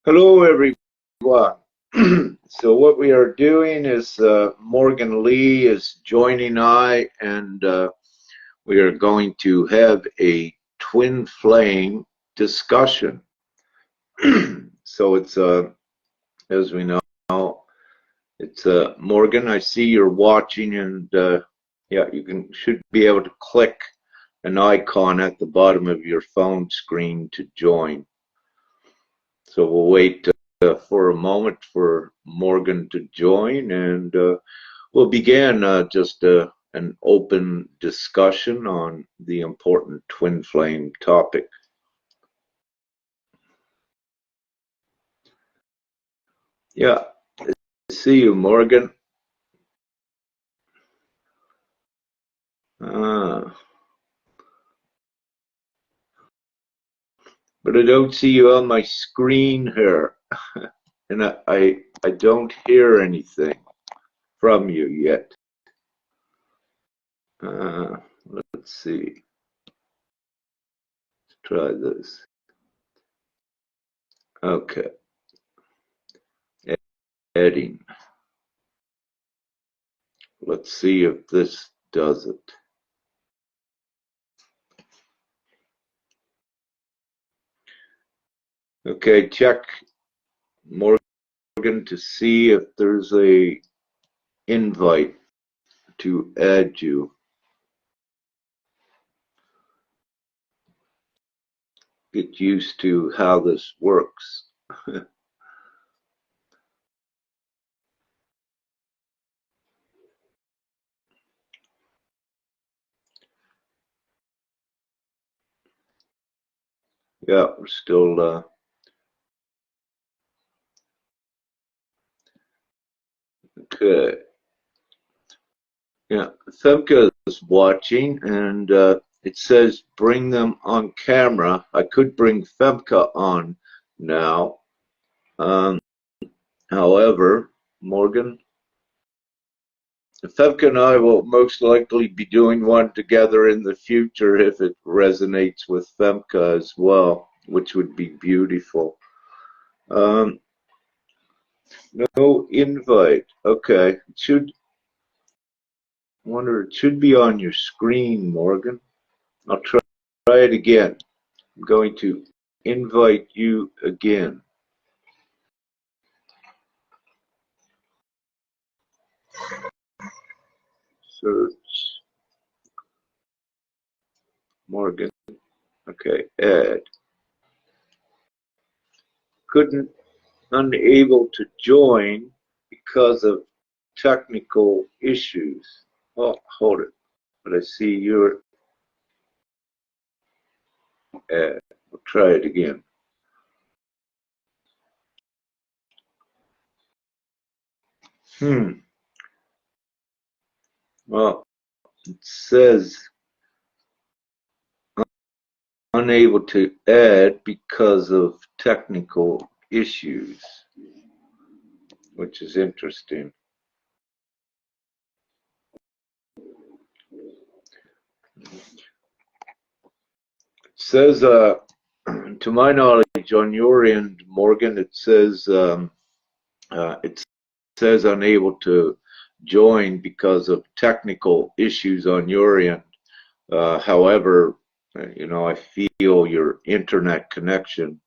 Hello, everyone. So what we are doing is Morgan Lee is joining I, and we are going to have a twin flame discussion. So it's as we know, it's Morgan. I see you're watching, and yeah, you should be able to click an icon at the bottom of your phone screen to join. So we'll wait for a moment for Morgan to join, and we'll begin just an open discussion on the important twin flame topic. Yeah, see you, Morgan. But I don't see you on my screen here, and I don't hear anything from you yet. Let's see. Let's try this. Okay. Heading. Let's see if this does it. Okay, check Morgan to see if there's a invite to add you. Get used to how this works. Yeah, we're still okay. Yeah, Femke is watching, and it says bring them on camera. I could bring Femke on now. However, Morgan, Femke and I will most likely be doing one together in the future if it resonates with Femke as well, which would be beautiful. No invite. Okay. It should be on your screen, Morgan. I'll try it again. I'm going to invite you again. Search Morgan. Okay, add. Unable to join because of technical issues. Oh, hold it. But I see your ad. We'll try it again. Well, it says unable to add because of technical issues, which is interesting. It says, to my knowledge, on your end, Morgan, it says unable to join because of technical issues on your end. However, I feel your internet connection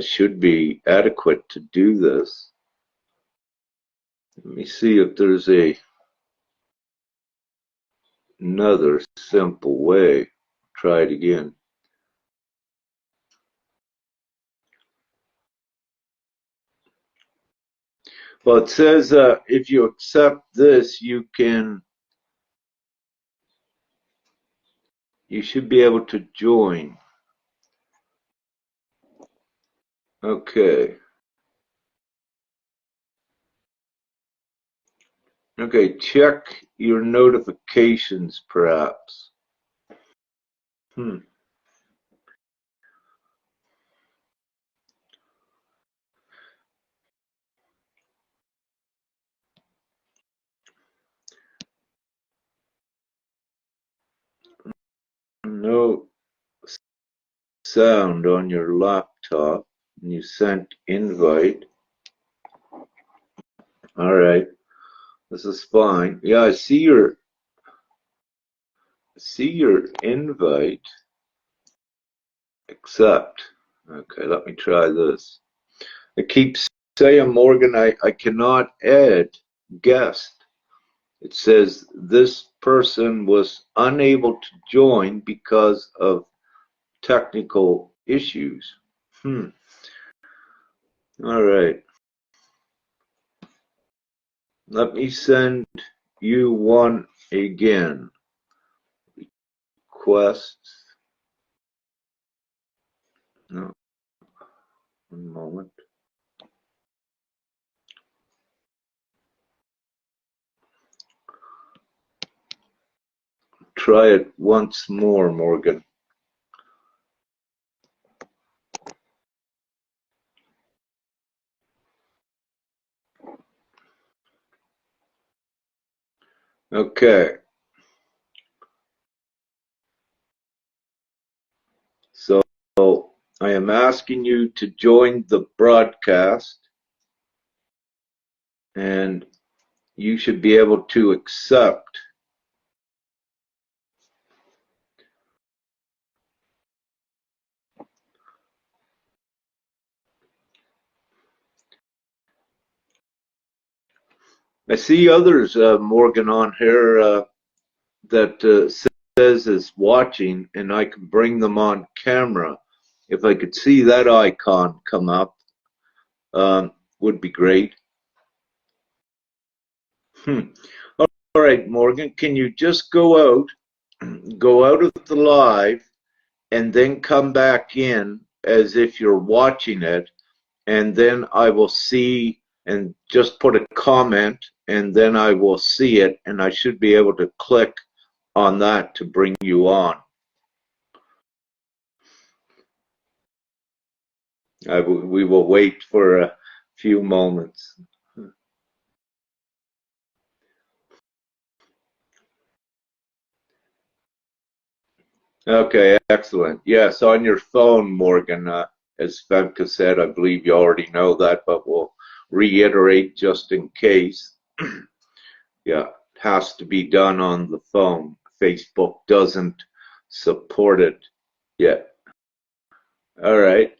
should be adequate to do this. Let me see if there's another simple way. Try it again. Well, it says if you accept this, you should be able to join. Okay. Okay, check your notifications, perhaps. No sound on your laptop. And you sent invite. All right. This is fine. Yeah, I see your invite. Accept. Okay, let me try this. It keeps saying, Morgan, I cannot add guest. It says this person was unable to join because of technical issues. All right. Let me send you one again. Requests. No, one moment. Try it once more, Morgan. Okay. So I am asking you to join the broadcast, and you should be able to accept. I see others, Morgan, on here that says is watching, and I can bring them on camera. If I could see that icon come up, would be great. All right, Morgan, can you just go out of the live, and then come back in as if you're watching it, and then I will see and just put a comment, and then I will see it, and I should be able to click on that to bring you on. We will wait for a few moments. Okay, excellent. Yes, on your phone, Morgan, as Femke said, I believe you already know that, but we'll reiterate just in case. Yeah, it has to be done on the phone. Facebook doesn't support it yet. All right.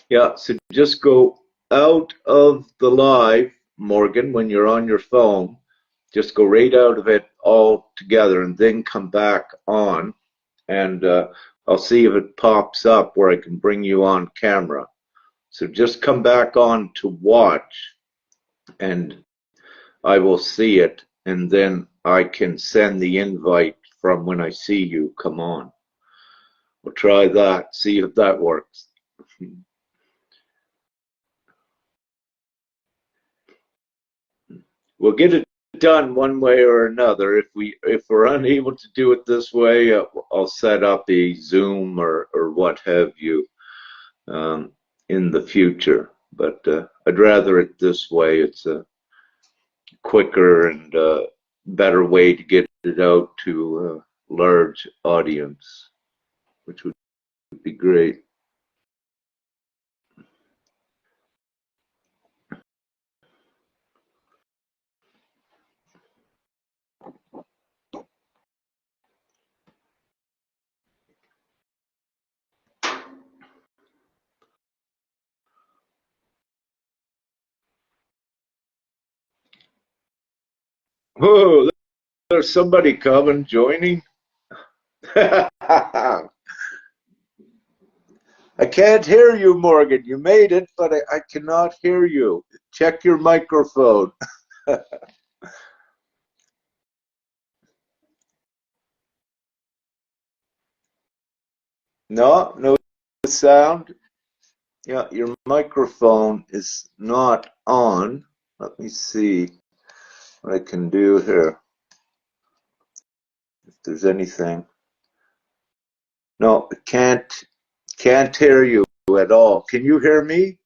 Yeah, so just go out of the live, Morgan, when you're on your phone. Just go right out of it all together and then come back on, and I'll see if it pops up where I can bring you on camera. So just come back on to watch, and I will see it, and then I can send the invite from when I see you come on. We'll try that, see if that works. We'll get it done one way or another. If we're unable to do it this way, I'll set up a Zoom or what have you in the future. But I'd rather it this way. It's a quicker and better way to get it out to a large audience, which would be great. Oh, there's somebody coming, joining. I can't hear you, Morgan. You made it, but I cannot hear you. Check your microphone. No, no sound. Yeah, your microphone is not on. Let me see what I can do here. If there's anything. No, can't hear you at all. Can you hear me?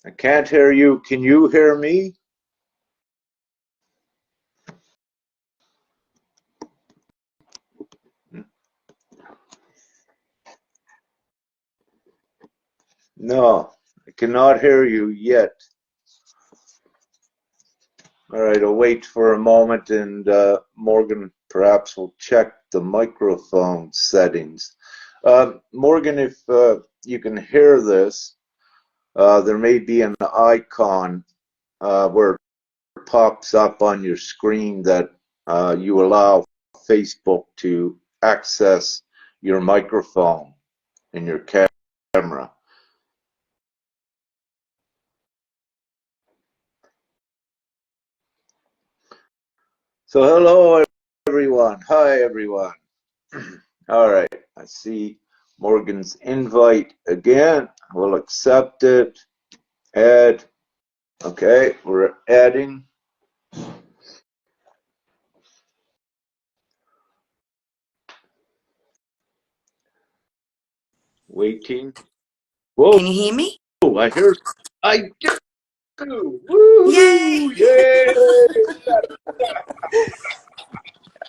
I can't hear you. Can you hear me? No, I cannot hear you yet. All right, I'll wait for a moment, and Morgan perhaps will check the microphone settings. Morgan, if you can hear this, there may be an icon where it pops up on your screen that you allow Facebook to access your microphone and your camera. So hello, everyone. Hi, everyone. All right, I see Morgan's invite again. We'll accept it. Add. Okay, we're adding. Waiting. Whoa! Can you hear me? I hear. I do. Woo! Yay!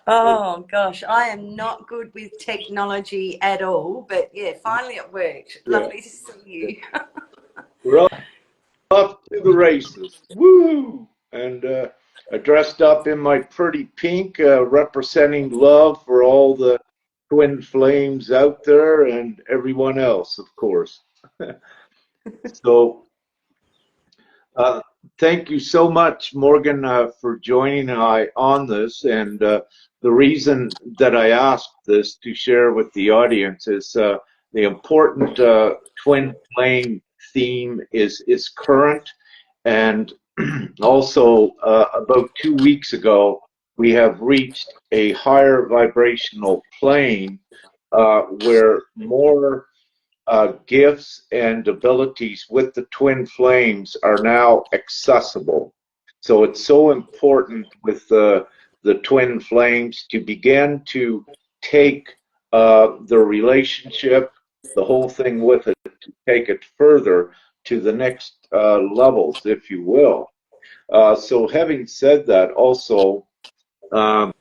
Oh gosh, I am not good with technology at all, but yeah, finally it worked. Yeah. Lovely to see you. We're off to the races. Woo! And I dressed up in my pretty pink, representing love for all the twin flames out there and everyone else, of course. So thank you so much, Morgan, for joining I on this. And the reason that I asked this to share with the audience is the important twin flame theme is current. And also, about 2 weeks ago, we have reached a higher vibrational plane where more gifts and abilities with the twin flames are now accessible. So it's so important with the twin flames to begin to take the relationship, the whole thing with it, to take it further to the next levels, if you will. So having said that, also, um,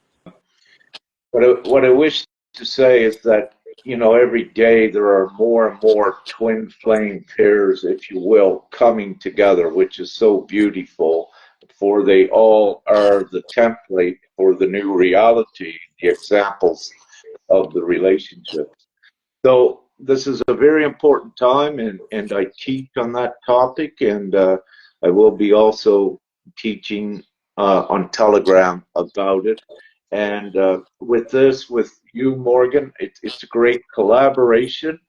what I wish to say is that, you know, every day there are more and more twin flame pairs, if you will, coming together, which is so beautiful, for they all are the template for the new reality, the examples of the relationships. So this is a very important time, and I teach on that topic, and I will be also teaching on Telegram about it. And with this, with you, Morgan, it's a great collaboration,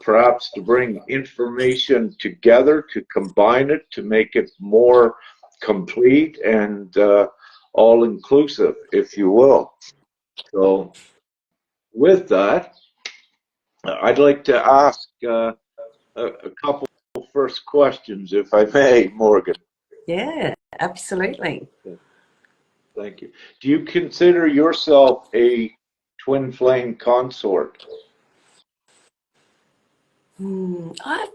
perhaps to bring information together, to combine it, to make it more complete and all-inclusive, if you will. So with that, I'd like to ask a couple first questions, if I may, Morgan. Yeah, absolutely. Thank you. Do you consider yourself a twin flame consort?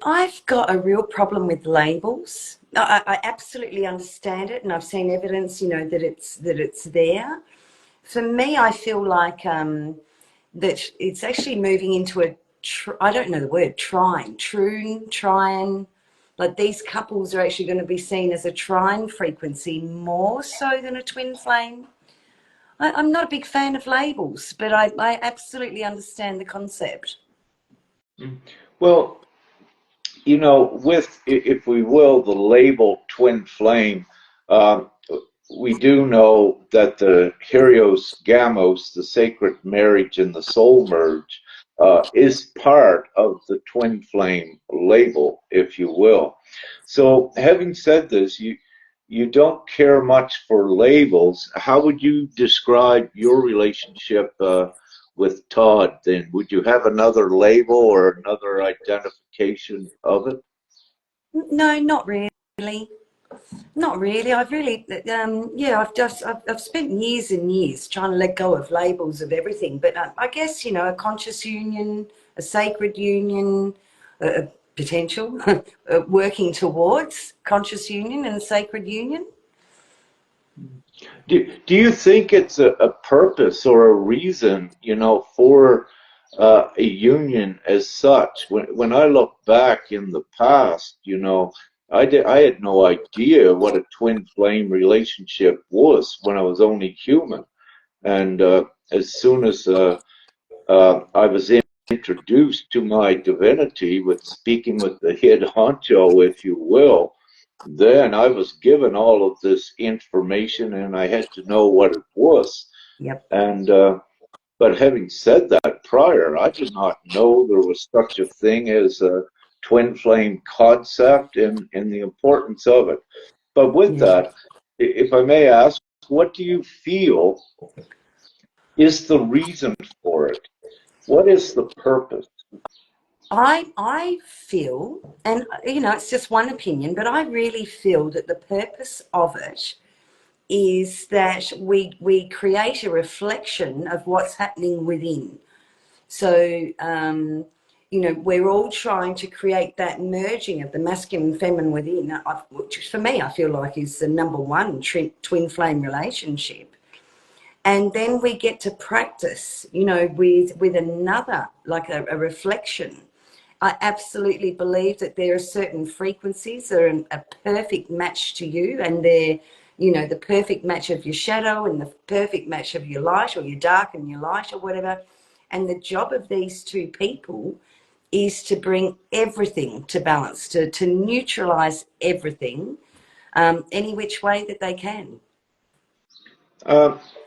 I've got a real problem with labels. I absolutely understand it, and I've seen evidence, you know, that it's there. For me, I feel like that it's actually moving into a I don't know the word, trine. Like these couples are actually going to be seen as a trine frequency more so than a twin flame. I'm not a big fan of labels, but I absolutely understand the concept. Well, you know, with, if we will, the label twin flame, um, we do know that the Helios Gamos, the sacred marriage and the soul merge, is part of the twin flame label, if you will. So, having said this, you don't care much for labels. How would you describe your relationship with Todd? Then, would you have another label or another identification of it? No, not really. Not really. I've really, yeah, I've spent years and years trying to let go of labels of everything. But I guess, you know, a conscious union, a sacred union, a potential, working towards conscious union and sacred union. Do you think it's a purpose or a reason, for a union as such? When I look back in the past, I had no idea what a twin flame relationship was when I was only human. And as soon as I was introduced to my divinity with speaking with the head honcho, if you will, then I was given all of this information and I had to know what it was. Yep. And but having said that prior, I did not know there was such a thing as a twin flame concept and the importance of it. But with that, if I may ask, what do you feel is the reason for it? What is the purpose? I feel, and it's just one opinion, but I really feel that the purpose of it is that we create a reflection of what's happening within. So, we're all trying to create that merging of the masculine and feminine within, which for me, I feel like is the number one twin flame relationship. And then we get to practice, with another, like a reflection. I absolutely believe that there are certain frequencies that are a perfect match to you, and they're, the perfect match of your shadow and the perfect match of your light, or your dark and your light, or whatever. And the job of these two people is to bring everything to balance, to neutralize everything, any which way that they can.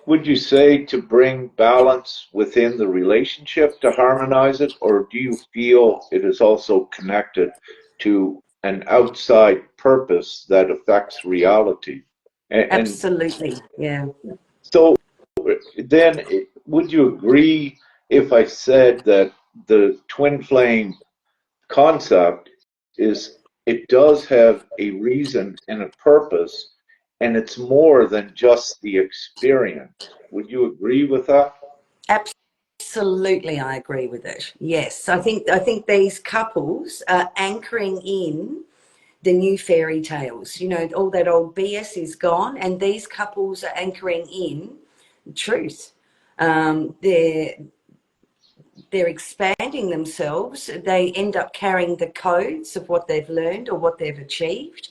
Would you say to bring balance within the relationship to harmonize it, or do you feel it is also connected to an outside purpose that affects reality? Absolutely, yeah. So then, would you agree if I said that the twin flame concept is it does have a reason and a purpose, and it's more than just the experience? Would you agree with that? Absolutely, I agree with it. Yes, I think these couples are anchoring in the new fairy tales. All that old BS is gone, and these couples are anchoring in truth. They're expanding themselves. They end up carrying the codes of what they've learned or what they've achieved.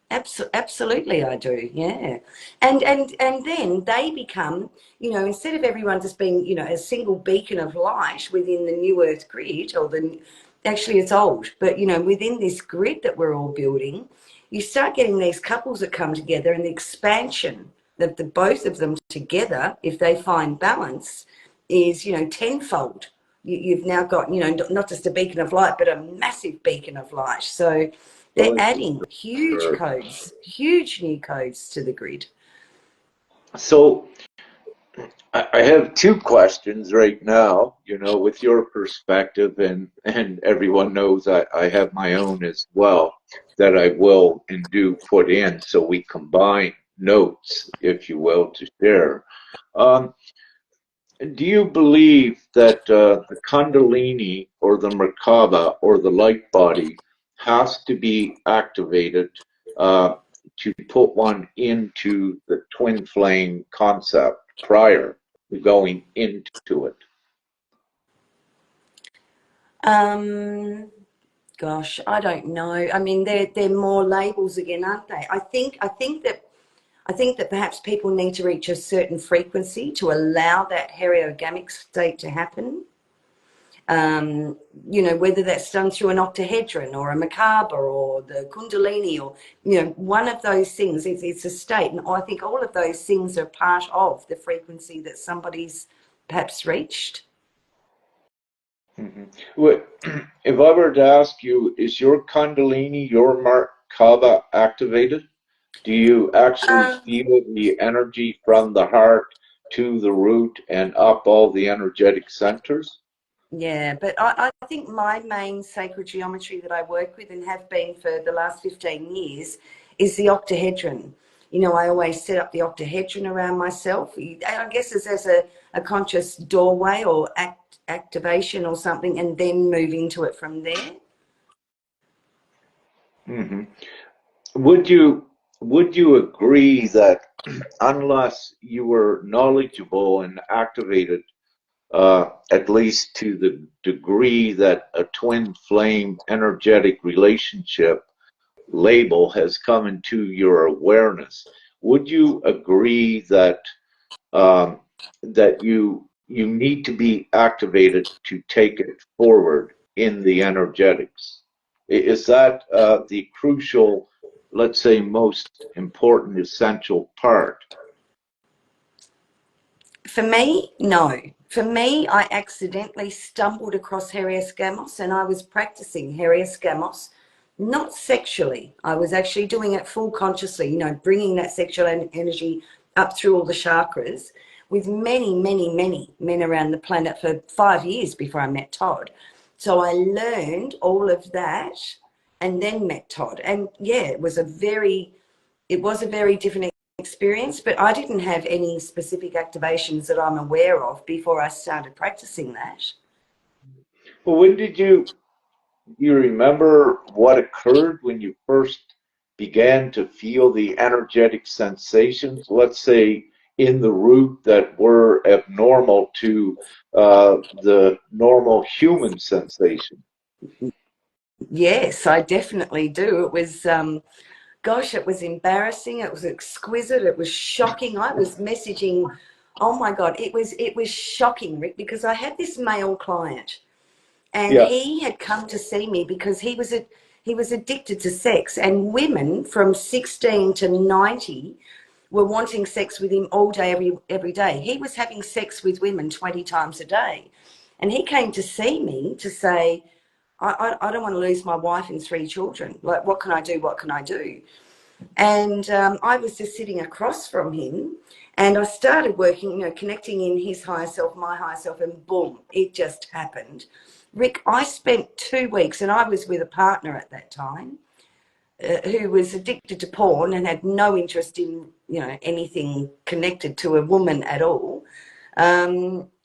Absolutely, I do. Yeah, and then they become, instead of everyone just being, a single beacon of light within the new Earth grid, or actually it's old, but within this grid that we're all building, you start getting these couples that come together, and the expansion that the both of them together, if they find balance, is tenfold. You've now got not just a beacon of light, but a massive beacon of light. So they're adding huge codes, huge new codes to the grid. So I have two questions right now, with your perspective, and everyone knows I have my own as well that I will and do put in, so we combine notes, if you will, to share. Do you believe that the Kundalini or the Merkaba or the light body has to be activated to put one into the twin flame concept prior to going into it? Gosh, I don't know. I mean, they're more labels again, aren't they? I think that perhaps people need to reach a certain frequency to allow that hierogamic state to happen. Whether that's done through an octahedron or a Merkaba or the Kundalini, or, one of those things. It's a state. And I think all of those things are part of the frequency that somebody's perhaps reached. Mm-hmm. Well, if I were to ask you, is your Kundalini, your Merkaba activated? Do you actually feel the energy from the heart to the root and up all the energetic centers? Yeah, but I think my main sacred geometry that I work with and have been for the last 15 years is the octahedron. I always set up the octahedron around myself. I guess as a conscious doorway or activation or something, and then move into it from there. Hmm. Would you agree that unless you were knowledgeable and activated, at least to the degree that a twin flame energetic relationship label has come into your awareness, would you agree um, that you need to be activated to take it forward in the energetics? Is that the crucial, let's say, most important, essential part? For me, no. For me, I accidentally stumbled across Gamos, and I was practicing Gamos, not sexually. I was actually doing it full consciously, bringing that sexual energy up through all the chakras with many, many, many men around the planet for 5 years before I met Todd. So I learned all of that and then met Todd. And yeah, it was a very different experience, but I didn't have any specific activations that I'm aware of before I started practicing that. Well, when did you remember what occurred when you first began to feel the energetic sensations, let's say in the root that were abnormal to the normal human sensation? Yes, I definitely do. It was, gosh, it was embarrassing. It was exquisite. It was shocking. I was messaging. Oh my God, it was shocking, Rick, because I had this male client, and Yeah, he had come to see me because he was addicted to sex, and women from 16 to 90 were wanting sex with him all day, every day. He was having sex with women 20 times a day, and he came to see me to say, I don't want to lose my wife and 3 children. Like, what can I do? What can I do? And I was just sitting across from him, and I started working, connecting in his higher self, my higher self, and boom, it just happened. Rick, I spent 2 weeks, and I was with a partner at that time who was addicted to porn and had no interest in, anything connected to a woman at all.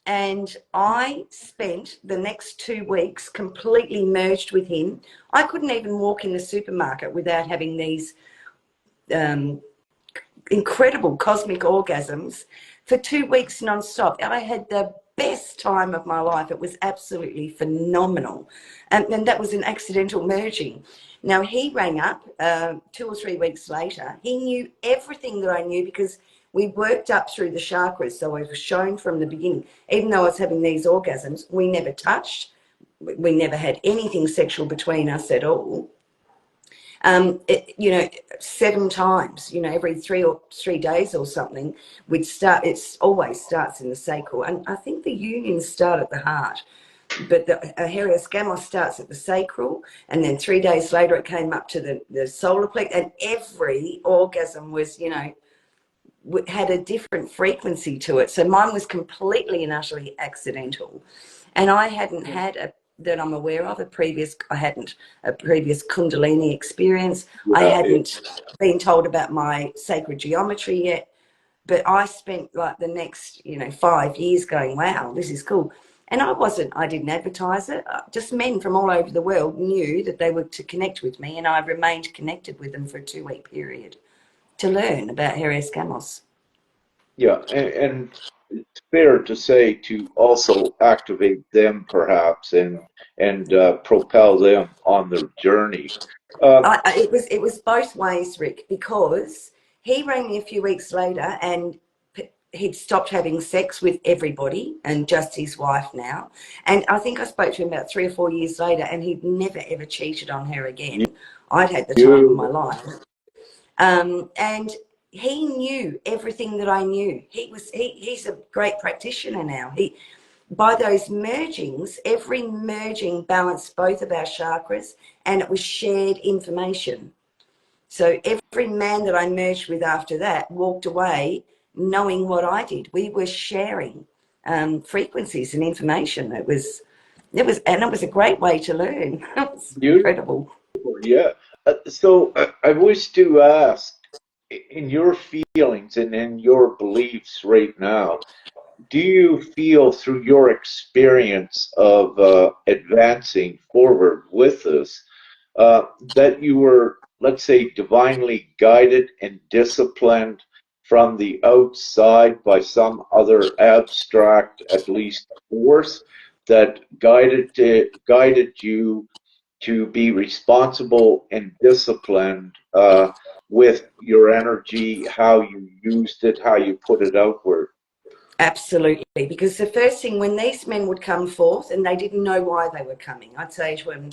And I spent the next 2 weeks completely merged with him. I couldn't even walk in the supermarket without having these um, incredible cosmic orgasms for 2 weeks non-stop. I had the best time of my life. It was absolutely phenomenal. And that was an accidental merging. Now, he rang up 2 or 3 weeks later. He knew everything that I knew because we worked up through the chakras. So I was shown from the beginning, even though I was having these orgasms, we never touched. We never had anything sexual between us at all. 7 times, every 3 days or something, we'd start. It always starts in the sacral, and I think the unions start at the heart, but the Helios Gamos starts at the sacral, and then 3 days later it came up to the solar plexus, and every orgasm was, had a different frequency to it. So mine was completely and utterly accidental, and I hadn't had that I'm aware of I hadn't a previous Kundalini experience. I yeah. hadn't been told about my sacred geometry yet, but I spent like the next 5 years going, wow, this is cool. And I didn't advertise it. Just men from all over the world knew that they were to connect with me, and I remained connected with them for a 2-week period to learn about Helios Gamos. Yeah, and it's fair to say to also activate them perhaps and propel them on their journey. Uh, It was both ways, Rick, because he rang me a few weeks later, and he'd stopped having sex with everybody and just his wife now. And I think I spoke to him about 3 or 4 years later, and he'd never ever cheated on her again. I'd had the time of my you, life. And he knew everything that I knew. He's a great practitioner now. By those mergings, every merging balanced both of our chakras, and it was shared information. So every man that I merged with after that walked away knowing what I did. We were sharing frequencies and information. And it was a great way to learn. It was you, incredible. yeah. So I wish to ask, in your feelings and in your beliefs right now, do you feel through your experience of advancing forward with this? that you were, let's say, divinely guided and disciplined from the outside by some other abstract, at least force that guided you to be responsible and disciplined with your energy, how you used it, how you put it outward. Absolutely, because the first thing when these men would come forth and they didn't know why they were coming, I'd say to them,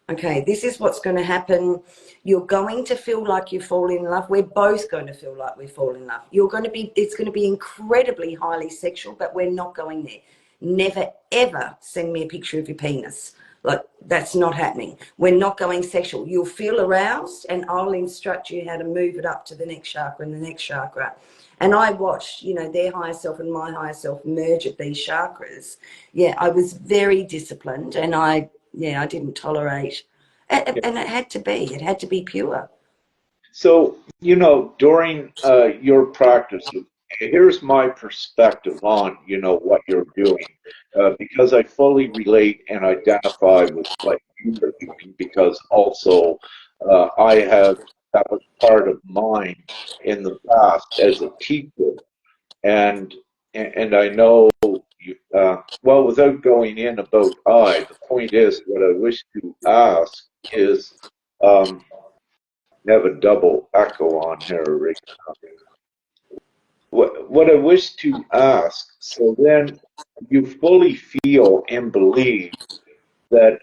okay, this is what's going to happen. You're going to feel like you fall in love. We're both going to feel like we fall in love. It's going to be incredibly highly sexual, but we're not going there. Never, ever send me a picture of your penis. Like, that's not happening. We're not going sexual. You'll feel aroused and I'll instruct you how to move it up to the next chakra and the next chakra. And I watched, their higher self and my higher self merge at these chakras. Yeah, I was very disciplined and I didn't tolerate. And it had to be. It had to be pure. So, during your practice, here's my perspective on, what you're doing, because I fully relate and identify with what you are doing, because also that was part of mine in the past as a teacher. And, and I know, well, without going in about the point is, what I wish to ask is, um, have a double echo on here, Rick. What I wish to ask, so then you fully feel and believe that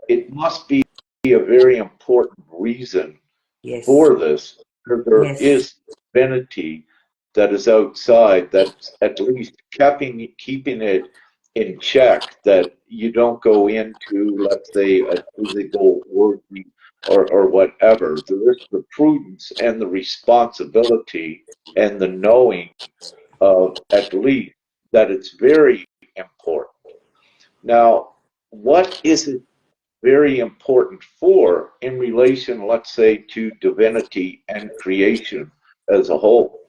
it must be a very important reason Yes. for this. There Yes. is divinity that is outside that's at least keeping it in check, that you don't go into, let's say, a physical orgy or whatever. There is the prudence and the responsibility and the knowing of at least that it's very important. Now, what is it very important for in relation, let's say, to divinity and creation as a whole?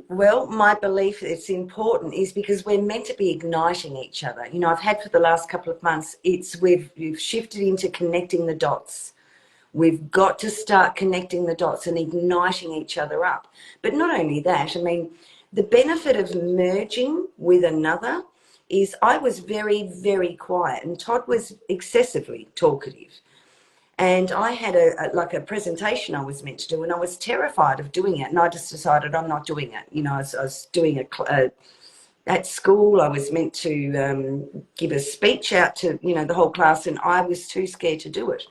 Well, my belief it's important is because we're meant to be igniting each other. I've had for the last couple of months, we've shifted into connecting the dots. We've got to start connecting the dots and igniting each other up. But not only that, I mean, the benefit of merging with another is I was very, very quiet and Todd was excessively talkative. And I had a presentation I was meant to do, and I was terrified of doing it. And I just decided I'm not doing it. I was doing at school. I was meant to give a speech out to the whole class, and I was too scared to do it.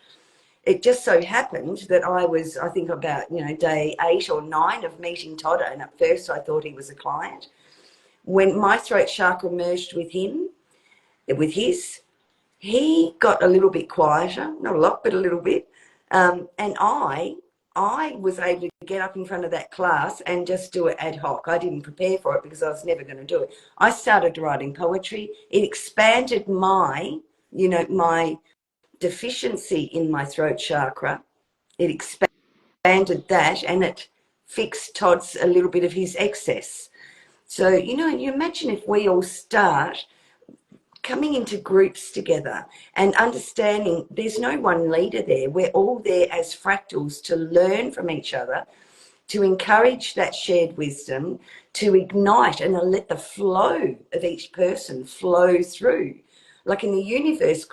It just so happened that I think about day 8 or 9 of meeting Todd, and at first I thought he was a client. When my throat chakra merged with his, he got a little bit quieter, not a lot, but a little bit. And I was able to get up in front of that class and just do it ad hoc. I didn't prepare for it because I was never going to do it. I started writing poetry. It expanded my deficiency in my throat chakra. It expanded that and it fixed Todd's a little bit of his excess. So, you imagine if we all start coming into groups together and understanding there's no one leader there. We're all there as fractals to learn from each other, to encourage that shared wisdom, to ignite and let the flow of each person flow through. Like in the universe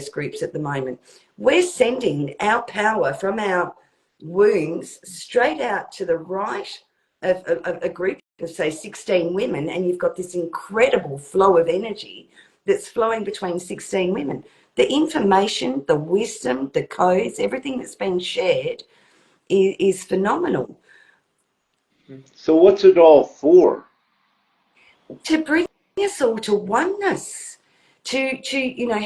groups at the moment, we're sending our power from our wombs straight out to the right of a group of, say, 16 women, and you've got this incredible flow of energy that's flowing between 16 women. The information, the wisdom, the codes, everything that's been shared is phenomenal. So, what's it all for? To bring us all to oneness, to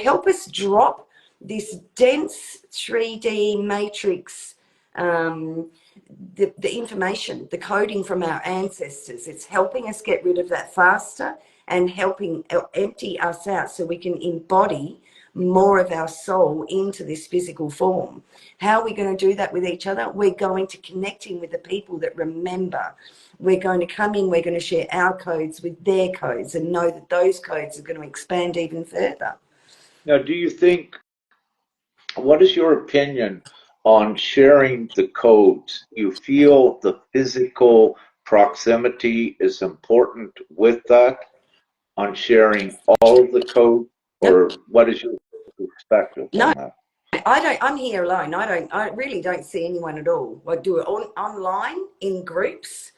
help us drop this dense 3D matrix, the information, the coding from our ancestors. It's helping us get rid of that faster and helping empty us out so we can embody more of our soul into this physical form. How are we going to do that with each other? We're going to connecting with the people that remember. We're going to come in, we're going to share our codes with their codes and know that those codes are going to expand even further. Now, do you think what is your opinion on sharing the codes? Do you feel the physical proximity is important with that, on sharing all of the code, No, or what is your perspective no, on that? I don't. I'm here alone. I really don't see anyone at all. I do it online in groups.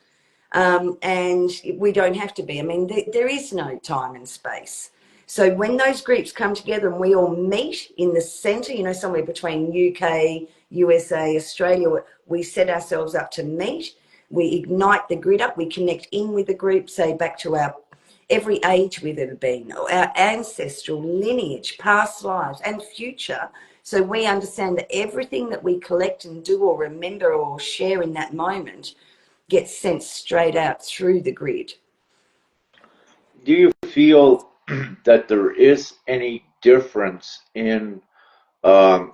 And we don't have to be. I mean, there is no time and space. So when those groups come together and we all meet in the centre, you know, somewhere between UK, USA, Australia, we set ourselves up to meet. We ignite the grid up. We connect in with the group, say back to our every age we've ever been, or our ancestral lineage, past lives, and future. So we understand that everything that we collect and do or remember or share in that moment gets sent straight out through the grid. Do you feel that there is any difference in, um,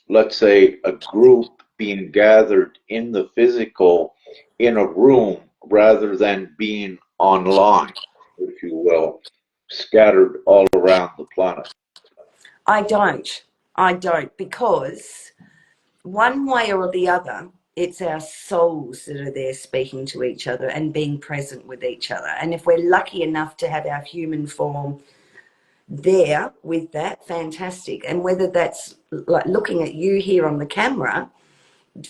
let's say, a group being gathered in the physical in a room rather than being online, if you will, scattered all around the planet? I don't. I don't, because one way or the other, it's our souls that are there speaking to each other and being present with each other. And if we're lucky enough to have our human form there with that, fantastic. And whether that's like looking at you here on the camera,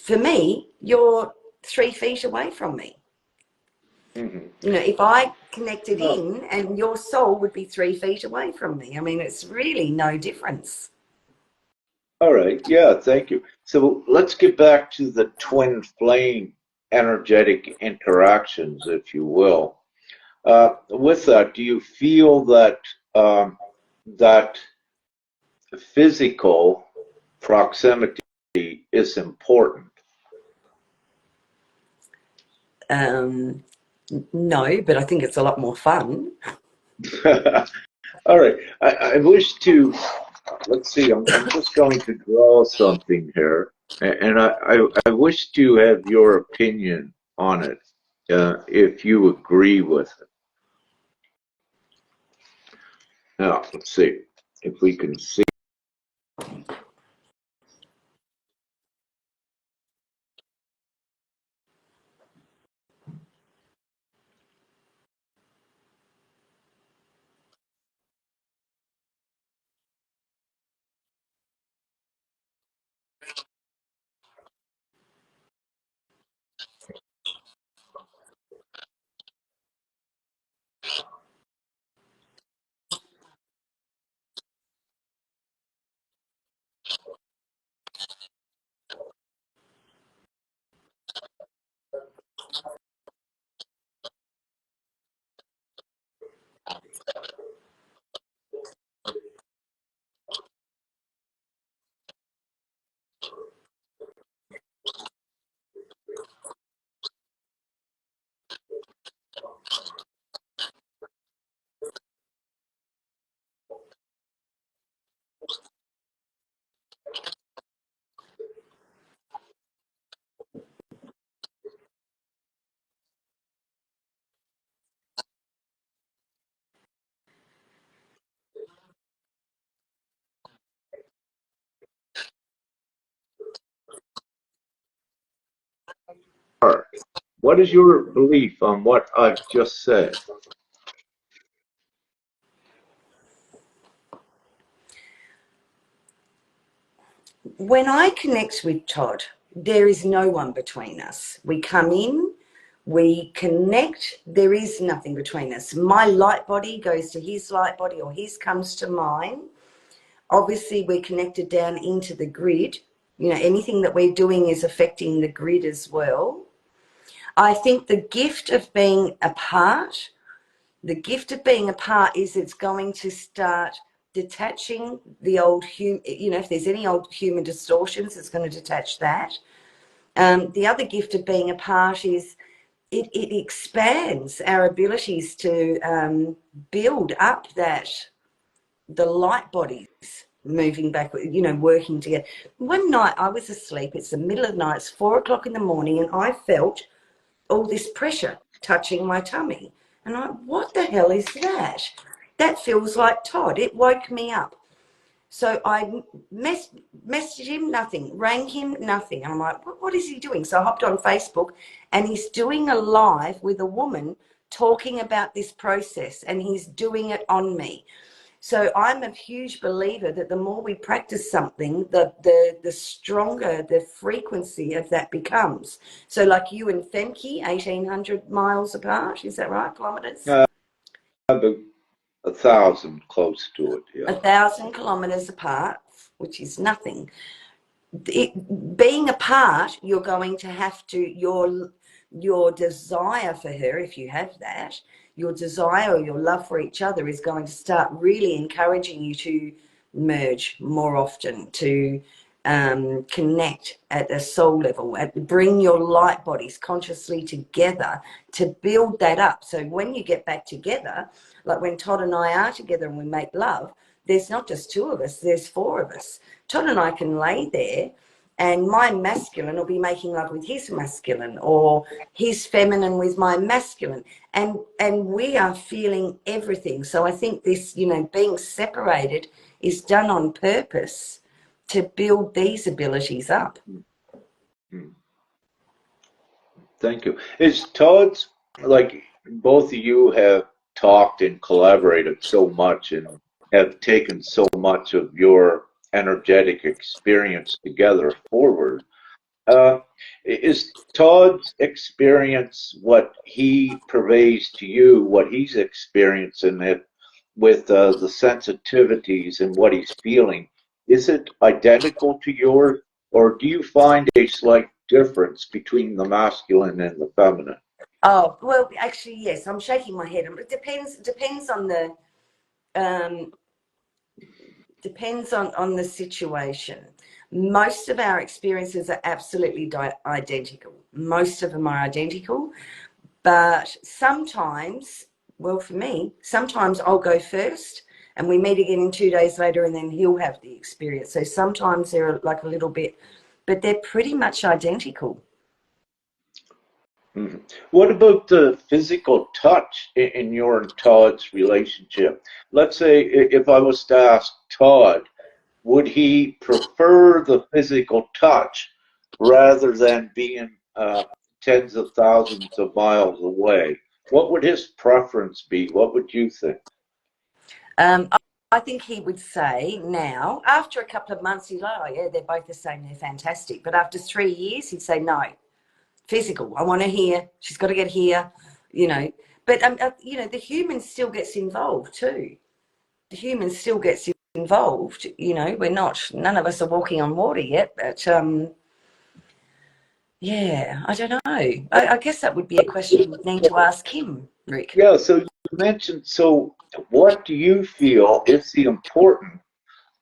for me, you're 3 feet away from me. Mm-hmm. You know, if I connected Oh, in, and your soul would be 3 feet away from me. I mean, it's really no difference. all right. Yeah, thank you. So let's get back to the twin flame energetic interactions, if you will. With that, do you feel that that physical proximity is important? Um, no, but I think it's a lot more fun. All right. I wish to, let's see, I'm just going to draw something here, and I wish to have your opinion on it, if you agree with it. Now, let's see if we can see. What is your belief on what I've just said? When I connect with Todd, there is no one between us. We come in, we connect, there is nothing between us. My light body goes to his light body, or his comes to mine. Obviously, we're connected down into the grid. You know, anything that we're doing is affecting the grid as well. I think the gift of being apart, is it's going to start detaching the old you know, if there's any old human distortions, it's going to detach that. The other gift of being apart is it expands our abilities to build up the light bodies moving back, you know, working together. One night I was asleep, it's the middle of the night, it's 4 o'clock in the morning, and I felt all this pressure touching my tummy. And what the hell is that? That feels like Todd. It woke me up. So I messaged him, nothing. Rang him, nothing. And I'm like, what is he doing? So I hopped on Facebook, and he's doing a live with a woman talking about this process, and he's doing it on me. So I'm a huge believer that the more we practice something, the stronger the frequency of that becomes. So like you and Femke, 1,800 miles apart, is that right? Kilometers? About 1,000, close to it, yeah. 1,000 kilometers apart, which is nothing. Being apart, you're going to have to, your desire for her, if you have that, your desire or your love for each other is going to start really encouraging you to merge more often, to connect at a soul level, bring your light bodies consciously together to build that up. So when you get back together, like when Todd and I are together and we make love, there's not just two of us, there's four of us. Todd and I can lay there, and my masculine will be making love with his masculine, or his feminine with my masculine, and we are feeling everything. So I think this, being separated is done on purpose to build these abilities up. Thank you. Is Todd's, like, both of you have talked and collaborated so much and have taken so much of your energetic experience together forward. Is Todd's experience what he purveys to you, what he's experiencing it with the sensitivities and what he's feeling? Is it identical to yours, or do you find a slight difference between the masculine and the feminine? Oh, well, actually, yes. I'm shaking my head. It depends on the situation. Most of our experiences are absolutely identical. Most of them are identical, but sometimes, well, for me, sometimes I'll go first and we meet again in 2 days later, and then he'll have the experience. So sometimes they're like a little bit, but they're pretty much identical. Mm-hmm. What about the physical touch in your and Todd's relationship? Let's say if I was to ask Todd, would he prefer the physical touch rather than being tens of thousands of miles away? What would his preference be? What would you think? I think he would say now, after a couple of months, he's like, oh yeah, they're both the same, they're fantastic. But after 3 years, he'd say, no, physical. I want her here. She's got to get here, But, the human still gets involved too. The human still gets involved, none of us are walking on water yet, but yeah, I don't know. I guess that would be a question you'd need to ask him, Rick. Yeah, so you mentioned, so what do you feel is the importance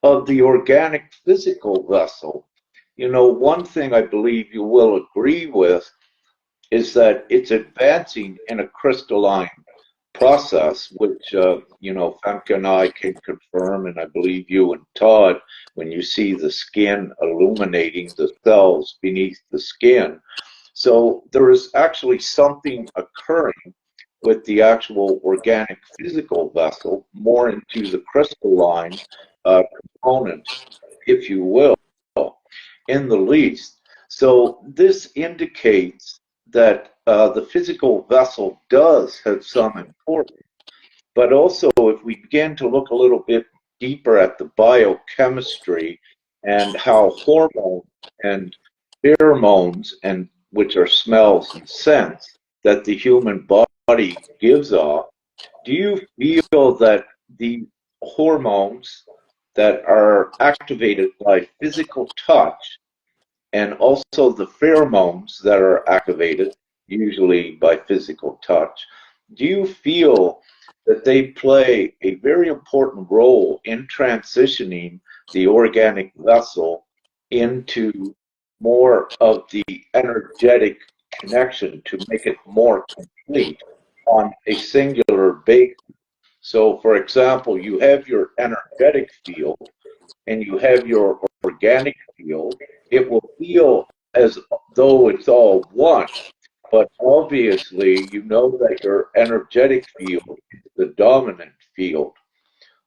of the organic physical vessel? One thing I believe you will agree with is that it's advancing in a crystalline process, which, Femke and I can confirm, and I believe you and Todd, when you see the skin illuminating the cells beneath the skin. So there is actually something occurring with the actual organic physical vessel, more into the crystalline component, if you will, in the least. So this indicates that the physical vessel does have some importance. But also, if we begin to look a little bit deeper at the biochemistry and how hormones and pheromones, and which are smells and scents, that the human body gives off, do you feel that the hormones that are activated by physical touch, and also the pheromones that are activated usually by physical touch, do you feel that they play a very important role in transitioning the organic vessel into more of the energetic connection to make it more complete on a singular basis? So, for example, you have your energetic field and you have your organic field. It will feel as though it's all one, but obviously you know that your energetic field is the dominant field.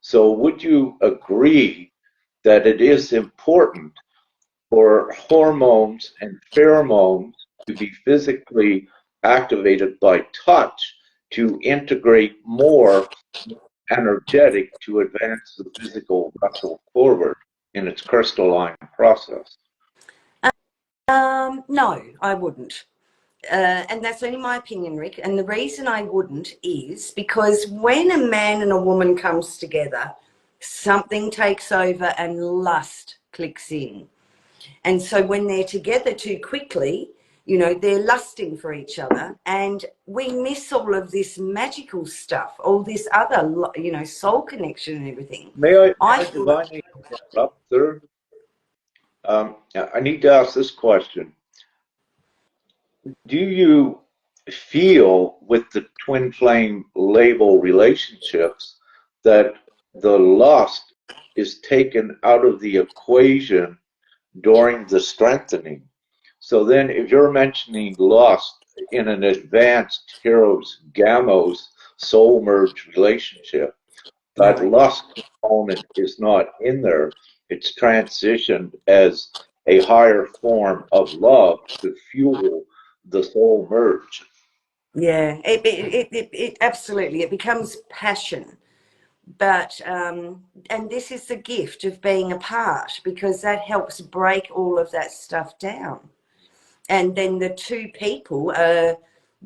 So would you agree that it is important for hormones and pheromones to be physically activated by touch to integrate more energetic to advance the physical vessel forward in its crystalline process. No, I wouldn't. And that's only my opinion, Rick. And the reason I wouldn't is because when a man and a woman comes together, something takes over and lust clicks in. And so when they're together too quickly, you know, they're lusting for each other, and we miss all of this magical stuff, all this other, you know, soul connection and everything. May I divinely interrupt, sir? I need to ask this question. Do you feel with the twin flame label relationships that the lust is taken out of the equation during the strengthening? So then if you're mentioning lust in an advanced heroes gamos soul merge relationship, that lust component is not in there. It's transitioned as a higher form of love to fuel the soul merge. Yeah, it absolutely, it becomes passion. But and this is the gift of being apart, because that helps break all of that stuff down, and then the two people are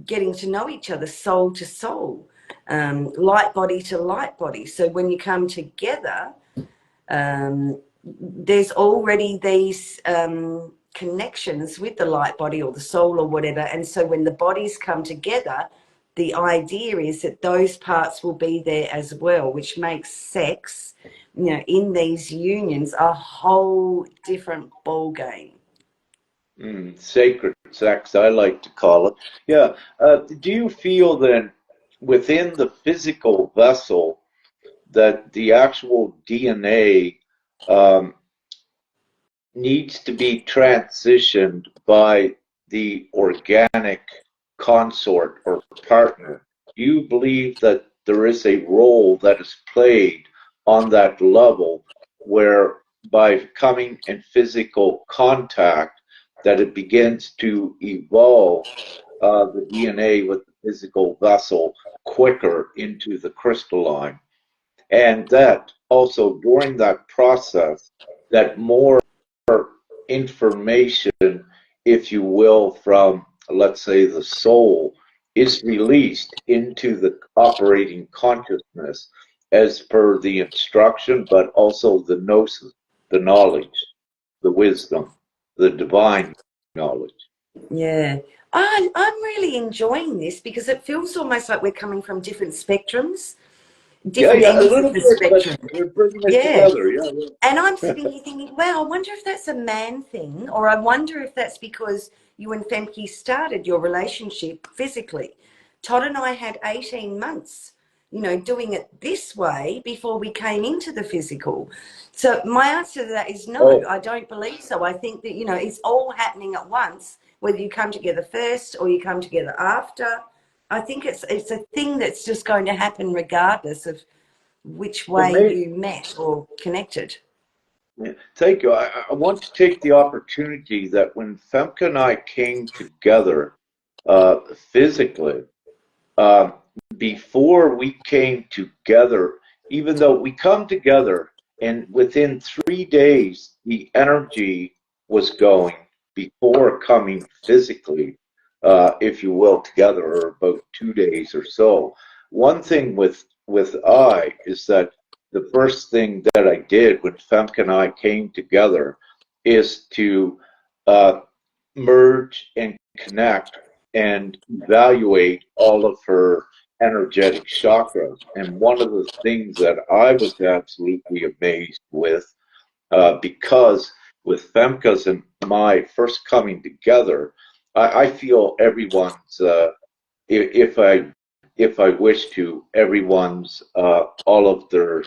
getting to know each other soul to soul, light body to light body. So when you come together, there's already these connections with the light body or the soul or whatever, and so when the bodies come together, the idea is that those parts will be there as well, which makes sex, you know, in these unions a whole different ball game. Sacred sex, I like to call it. Yeah. Do you feel then within the physical vessel that the actual DNA needs to be transitioned by the organic consort or partner? Do you believe that there is a role that is played on that level where by coming in physical contact that it begins to evolve the DNA with the physical vessel quicker into the crystalline? And that also during that process, that more information, if you will, from, let's say, the soul is released into the operating consciousness as per the instruction, but also the gnosis, the knowledge, the wisdom, the divine knowledge. Yeah, I'm really enjoying this because it feels almost like we're coming from different spectrums, different Yeah, a ends little of the bit, but spectrum. we're bringing it Yeah. together. Yeah. And I'm sitting here thinking, wow, I wonder if that's a man thing, or I wonder if that's because you and Femke started your relationship physically. Todd and I had 18 months, you know, doing it this way before we came into the physical. So my answer to that is no, Oh, I don't believe so. I think that, you know, it's all happening at once, whether you come together first or you come together after. I think it's a thing that's just going to happen regardless of which well, way you met or connected. yeah, thank you. I want to take the opportunity that when Femke and I came together physically, uh, before we came together, even though we come together and within 3 days the energy was going before coming physically, if you will, together, or about 2 days or so. One thing with I is that the first thing that I did when Femke and I came together is to uh, merge and connect and evaluate all of her energetic chakras. And one of the things that I was absolutely amazed with, because with Femke's and my first coming together, I feel everyone's, if I wish to, everyone's, all of their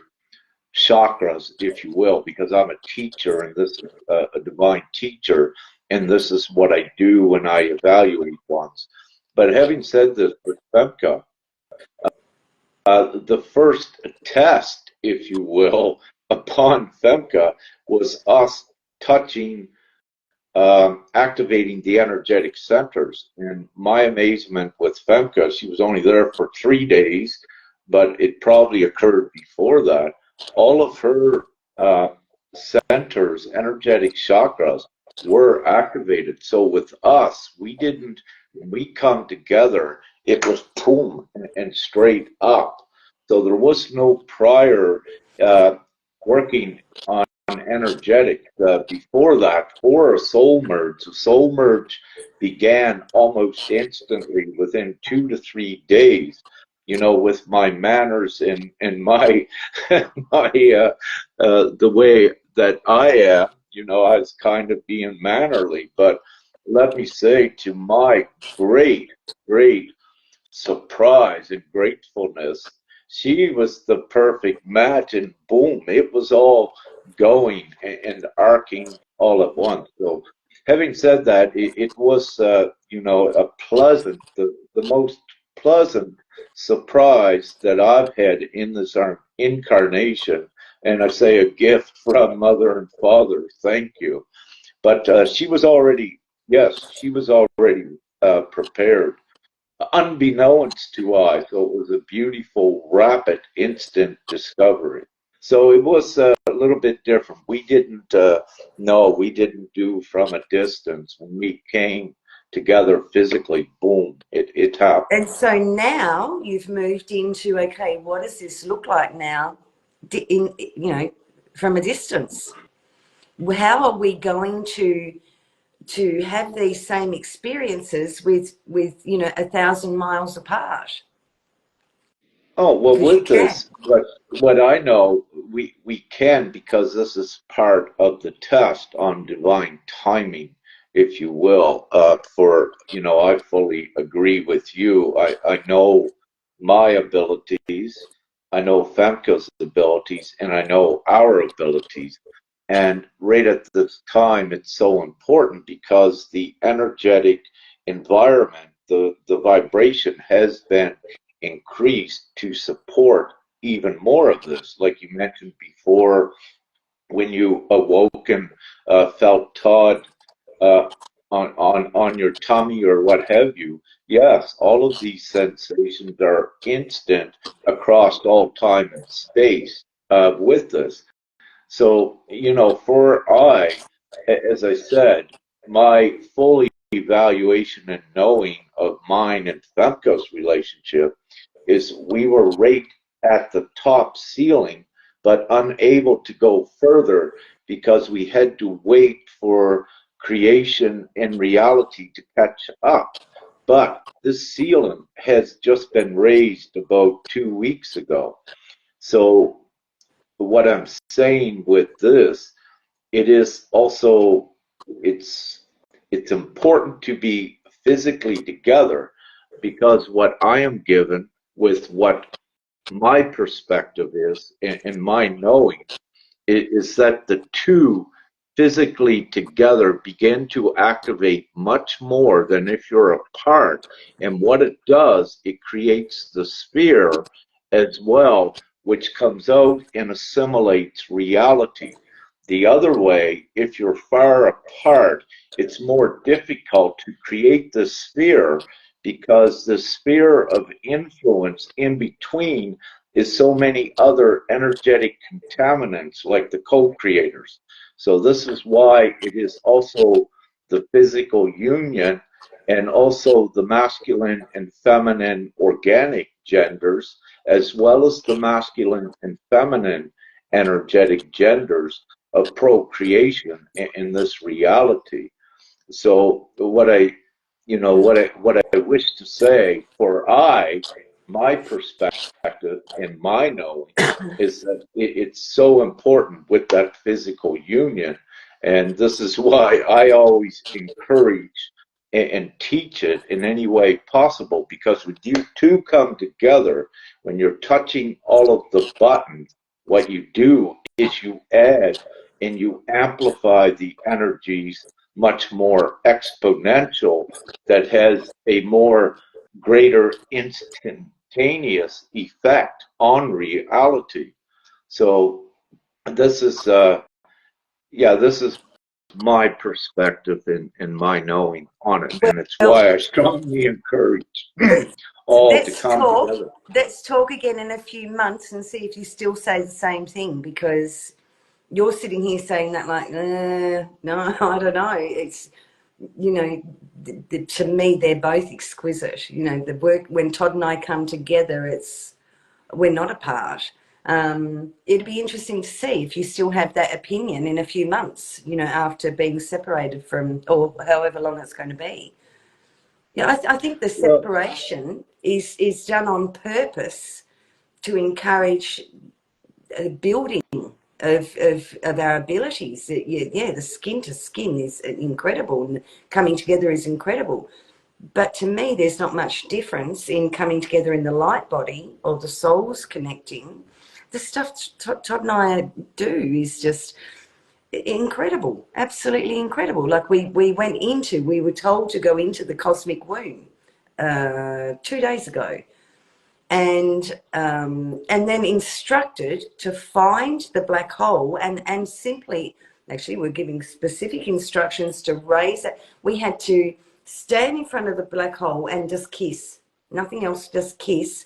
chakras, if you will, because I'm a teacher and this is a divine teacher, and this is what I do when I evaluate ones. But having said this, with Femke, the first test, if you will, upon Femke was us touching, activating the energetic centers. And my amazement with Femke, she was only there for 3 days, but it probably occurred before that. All of her centers, energetic chakras, were activated. So with us, we didn't, when we come together, it was boom and straight up. So there was no prior working on energetic before that for a soul merge. The soul merge began almost instantly within 2 to 3 days. You know, with my manners and my my the way that I am, you know, I was kind of being mannerly. But let me say, to my great surprise and gratefulness, she was the perfect match, and boom, it was all going and arcing all at once. So, having said that, it was, you know, a pleasant, the most pleasant surprise that I've had in this incarnation. And I say a gift from Mother and Father. Thank you. But she was already, yes, she was already prepared, unbeknownst to I. So it was a beautiful, rapid, instant discovery. So it was a little bit different. We didn't know, we didn't do from a distance. When we came together physically, boom, it happened. And so now you've moved into, okay, what does this look like now, in, you know, from a distance? How are we going to have these same experiences with you know, 1,000 miles apart? Oh, well, Because you with can. this, what I know, we can, because this is part of the test on divine timing, if you will. For, you know, I fully agree with you. I know my abilities, I know Femke's abilities, and I know our abilities. And right at this time, it's so important because the energetic environment, the vibration has been increased to support even more of this. Like you mentioned before, when you awoke and felt Todd uh, on your tummy or what have you, yes, all of these sensations are instant across all time and space with this. So, you know, for as I said, my full evaluation and knowing of mine and Femco's relationship is we were right at the top ceiling, but unable to go further because we had to wait for creation and reality to catch up. But this ceiling has just been raised about 2 weeks ago. So what I'm saying with this, it is also, it's it's important to be physically together, because what I am given with what my perspective is and my knowing is that the two physically together begin to activate much more than if you're apart. And what it does, it creates the sphere as well, which comes out and assimilates reality. The other way, if you're far apart, it's more difficult to create the sphere, because the sphere of influence in between is so many other energetic contaminants like the co-creators. So this is why it is also the physical union, and also the masculine and feminine organic genders, as well as the masculine and feminine energetic genders of procreation in this reality. So what I wish to say, for my perspective and my knowing, is that it's so important with that physical union. And this is why I always encourage and teach it in any way possible, because when you two come together, when you're touching all of the buttons, what you do is you add and you amplify the energies much more exponential, that has a more greater instantaneous effect on reality. So this is this is my perspective and my knowing on it, and it's Well, why I strongly encourage let's all to let's come talk. together. Let's talk again in a few months and see if you still say the same thing, because you're sitting here saying that like, no, I don't know. It's, you know, to me, they're both exquisite. You know, the work when Todd and I come together, we're not apart. It'd be interesting to see if you still have that opinion in a few months, you know, after being separated from, or however long it's going to be. Yeah, I think the Well, separation is done on purpose to encourage building of our abilities. Yeah, the skin to skin is incredible, and coming together is incredible. But to me, there's not much difference in coming together in the light body or the souls connecting. The stuff Todd and I do is just incredible, absolutely incredible. Like we were told to go into the cosmic womb 2 days ago, and then instructed to find the black hole and simply, actually we're giving specific instructions to raise it. We had to stand in front of the black hole and just kiss, nothing else, just kiss,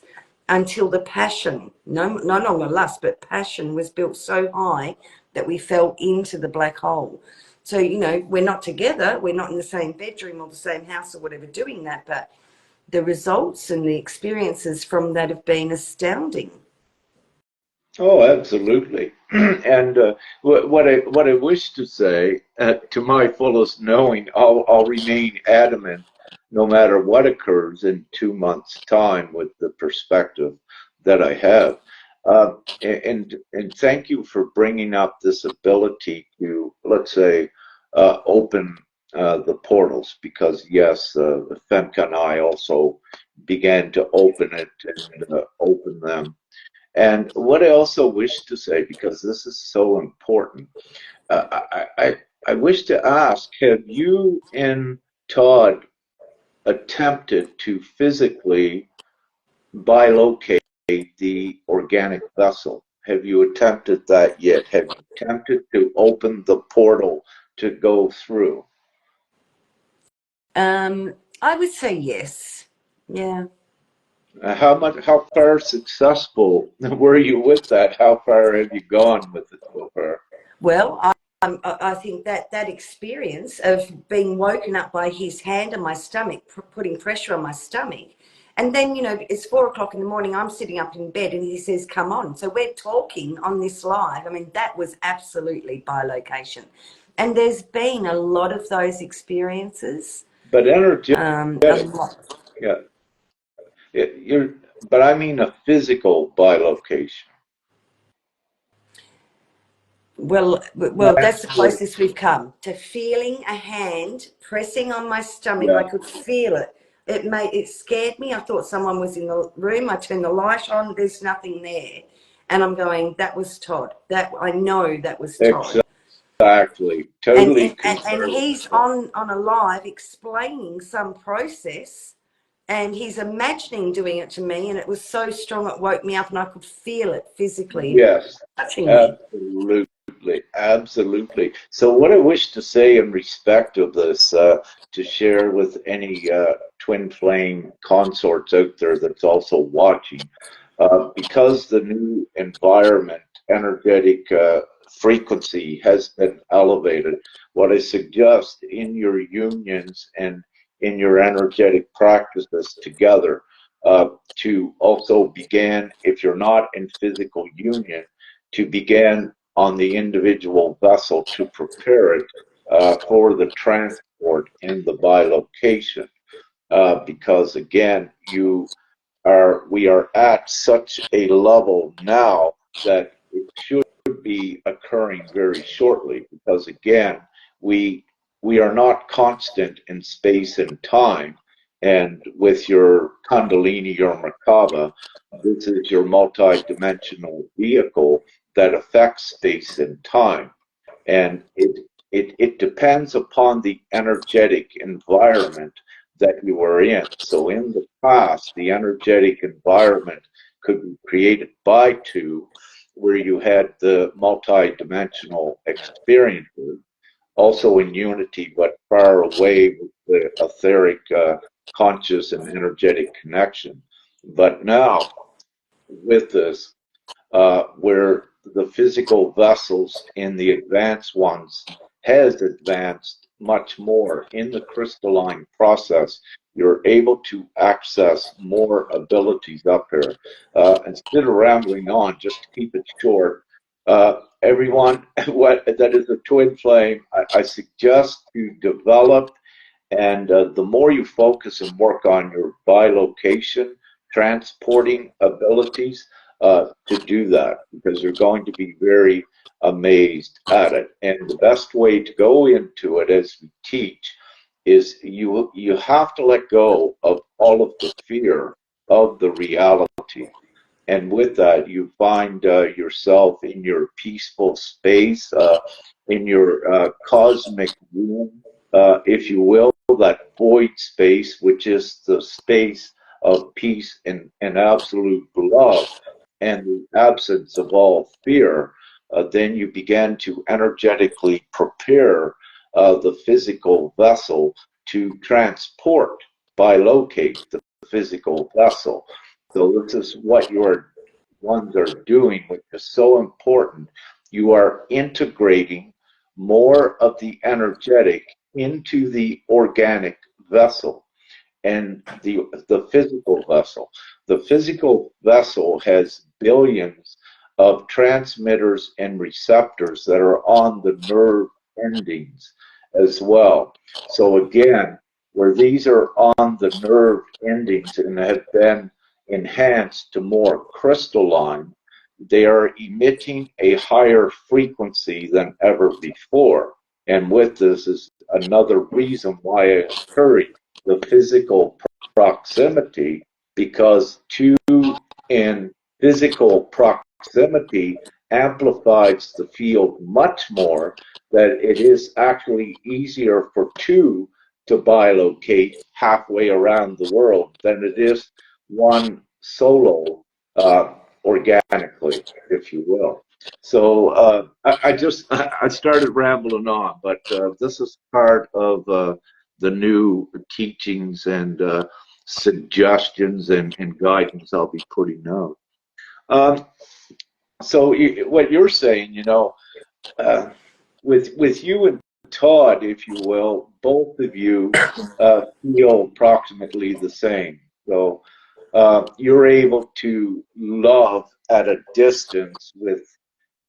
until the passion, no longer lust, but passion was built so high that we fell into the black hole. So, you know, we're not together, we're not in the same bedroom or the same house or whatever doing that, but the results and the experiences from that have been astounding. oh, absolutely. And what I wish to say, to my fullest knowing, I'll remain adamant, no matter what occurs in 2 months' time, with the perspective that I have. And thank you for bringing up this ability to, let's say, open the portals, because yes, Femke and I also began to open it and open them. And what I also wish to say, because this is so important, I wish to ask, have you and Todd attempted to physically bilocate the organic vessel? Have you attempted that yet? Have you attempted to open the portal to go through? I would say yes. Yeah. How far successful were you with that? How far have you gone with it so far? Well, I think that experience of being woken up by his hand on my stomach, putting pressure on my stomach, and then, you know, it's 4 o'clock in the morning. I'm sitting up in bed, and he says, "Come on." So we're talking on this live. I mean, that was absolutely by location, and there's been a lot of those experiences. But energetic, A lot. yeah. You're, but I mean a physical bilocation. Well, that's the closest we've come to feeling a hand pressing on my stomach. I Yeah, could feel it. It scared me. I thought someone was in the room. I turned the light on. There's nothing there, and I'm going, that was Todd. That I know that was Todd. exactly. And Totally and, and, concur and with he's that. on a live explaining some process, and he's imagining doing it to me, and it was so strong it woke me up, and I could feel it physically Yes, touching me. absolutely, absolutely. So, what I wish to say in respect of this, to share with any twin flame consorts out there that's also watching, because the new environment, energetic frequency has been elevated, what I suggest in your unions and in your energetic practices together, to also begin, if you're not in physical union, to begin on the individual vessel to prepare it for the transport and the bilocation. Because again, we are at such a level now that it should be occurring very shortly, because again, we we are not constant in space and time. And with your Kundalini, your Merkaba, this is your multi-dimensional vehicle that affects space and time. And it depends upon the energetic environment that you are in. So in the past, the energetic environment could be created by two, where you had the multi-dimensional experiences, also in unity, but far away with the etheric, conscious, and energetic connection. But now, with this, where the physical vessels in the advanced ones has advanced much more in the crystalline process, you're able to access more abilities up here. Instead of rambling on, just to keep it short, everyone what that is a twin flame, I suggest to develop, and the more you focus and work on your bilocation transporting abilities, to do that, because you're going to be very amazed at it. And the best way to go into it, as we teach, is you have to let go of all of the fear of the reality. And with that, you find yourself in your peaceful space, in your cosmic womb, if you will, that void space, which is the space of peace and absolute love and the absence of all fear. Then you begin to energetically prepare the physical vessel to transport, bilocate the physical vessel. So this is what your ones are doing, which is so important. You are integrating more of the energetic into the organic vessel and the physical vessel. The physical vessel has billions of transmitters and receptors that are on the nerve endings as well. So again, where these are on the nerve endings and have been enhanced to more crystalline, they are emitting a higher frequency than ever before. And with this is another reason why I encourage the physical proximity, because two in physical proximity amplifies the field much more, that it is actually easier for two to bilocate halfway around the world than it is one solo, organically, if you will. So I started rambling on, but this is part of the new teachings and suggestions and guidance I'll be putting out. Um, so what you're saying, uh, with you and Todd, if you will, both of you feel approximately the same. So you're able to love at a distance with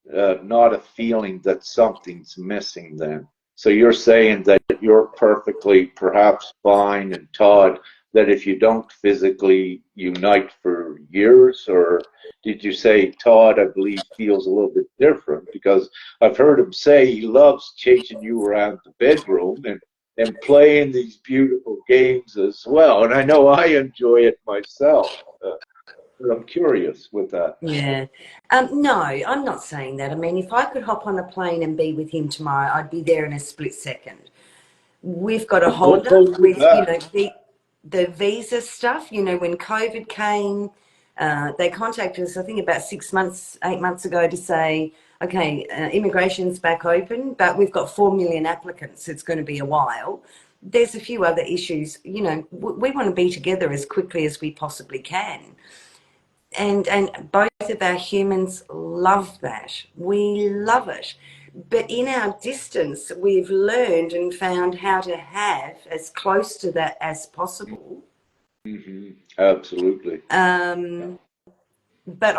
not a feeling that something's missing then. So you're saying that you're perfectly, perhaps fine, and Todd, that if you don't physically unite for years, or did you say Todd, I believe, feels a little bit different? Because I've heard him say he loves chasing you around the bedroom and playing these beautiful games as well. And I know I enjoy it myself. I'm curious with that. Yeah. No, I'm not saying that. I mean, if I could hop on a plane and be with him tomorrow, I'd be there in a split second. We've got a hold up with, the visa stuff. When COVID came, they contacted us, I think about 6 months, 8 months ago to say, okay, immigration's back open, but we've got 4 million applicants. It's going to be a while. There's a few other issues. We want to be together as quickly as we possibly can. And both of our humans love that. We love it. But in our distance, we've learned and found how to have as close to that as possible. Mm-hmm. Absolutely. But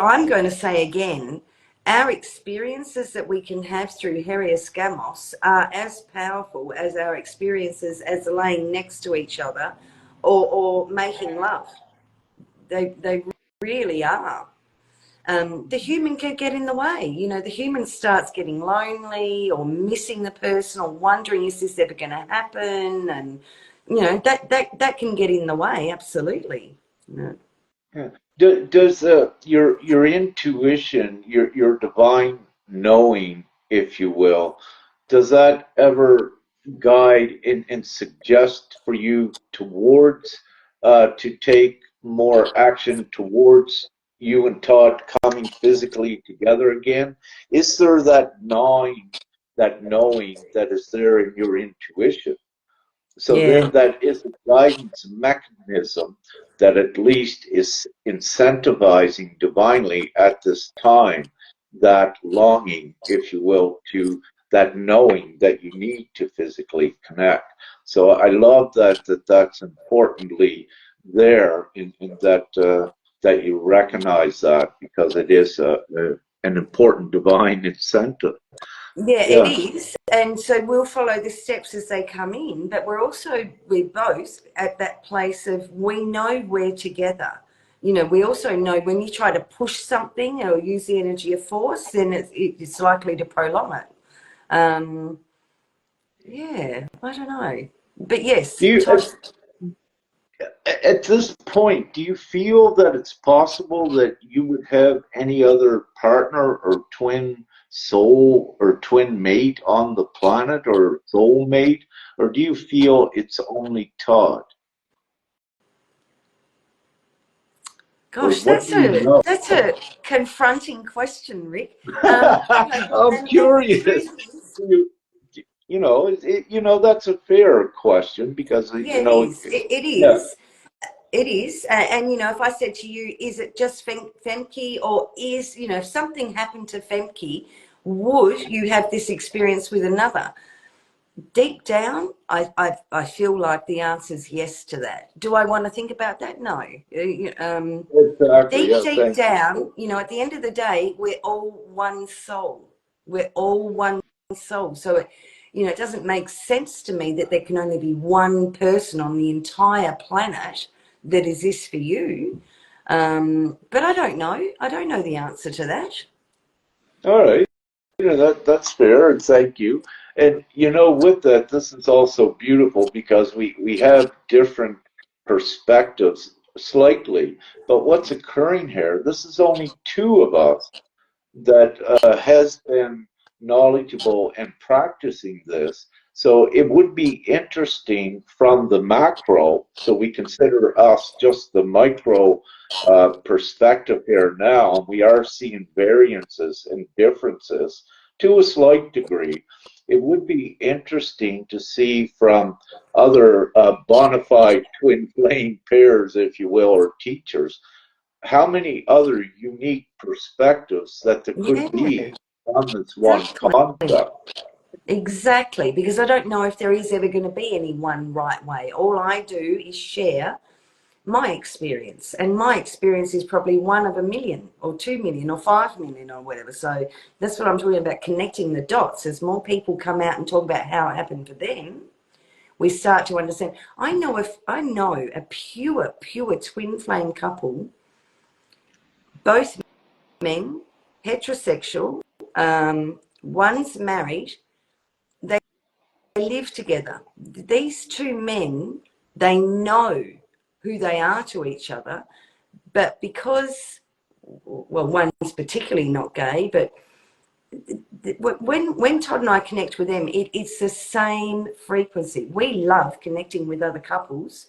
I'm going to say again, our experiences that we can have through Helios Gamos are as powerful as our experiences as laying next to each other or making love. They really are. The human can get in the way. The human starts getting lonely or missing the person or wondering, is this ever going to happen? And, that can get in the way, absolutely. Yeah. Does your intuition, your divine knowing, if you will, does that ever guide and suggest for you, towards to take more action towards you and Todd coming physically together again? Is there that knowing that is there in your intuition? So Yeah. then that is a guidance mechanism that at least is incentivizing divinely at this time that longing, if you will, to that knowing that you need to physically connect. So I love that's importantly there in that you recognize that, because it is an important divine incentive. Yeah, it Yeah. is. And so we'll follow the steps as they come in, but we're both at that place of we know we're together. You know, we also know when you try to push something or use the energy of force, then it's likely to prolong it. Um, yeah, I don't know. But Do yes, you, Todd, at this point, do you feel that it's possible that you would have any other partner or twin soul or twin mate on the planet or soul mate? Or do you feel it's only Todd? Or gosh, what do you know? that's a confronting question, Rick. I'm And the curious. truth is, You, that's a fair question because, yeah, it is. It yeah. is. It is, and you know, if I said to you, is it just Femke, or is, you know, if something happened to Femke, would you have this experience with another? Deep down, I feel like the answer is yes to that. Do I want to think about that? No. Exactly. Deep, Yeah, deep thank you. down, you know, at the end of the day, we're all one soul. We're all one soul. So, you know, it doesn't make sense to me that there can only be one person on the entire planet that is this for you. But I don't know. I don't know the answer to that. All right. That's fair, and thank you. And with that, this is also beautiful because we have different perspectives slightly. But what's occurring here? This is only two of us that has been knowledgeable and practicing this. So it would be interesting from the macro, so we consider us just the micro perspective here now. We are seeing variances and differences to a slight degree. It would be interesting to see from other bona fide twin flame pairs, if you will, or teachers, how many other unique perspectives that there could Yeah, be on this one exactly. concept. Exactly, because I don't know if there is ever going to be any one right way. All I do is share my experience, and my experience is probably one of a million or 2 million or 5 million or whatever. So that's what I'm talking about, connecting the dots. As more people come out and talk about how it happened for them, we start to understand. I know a pure twin flame couple, both men, heterosexual, one's married, they live together. These two men, they know who they are to each other, but because, well, one's particularly not gay, but when Todd and I connect with them, it's the same frequency. We love connecting with other couples.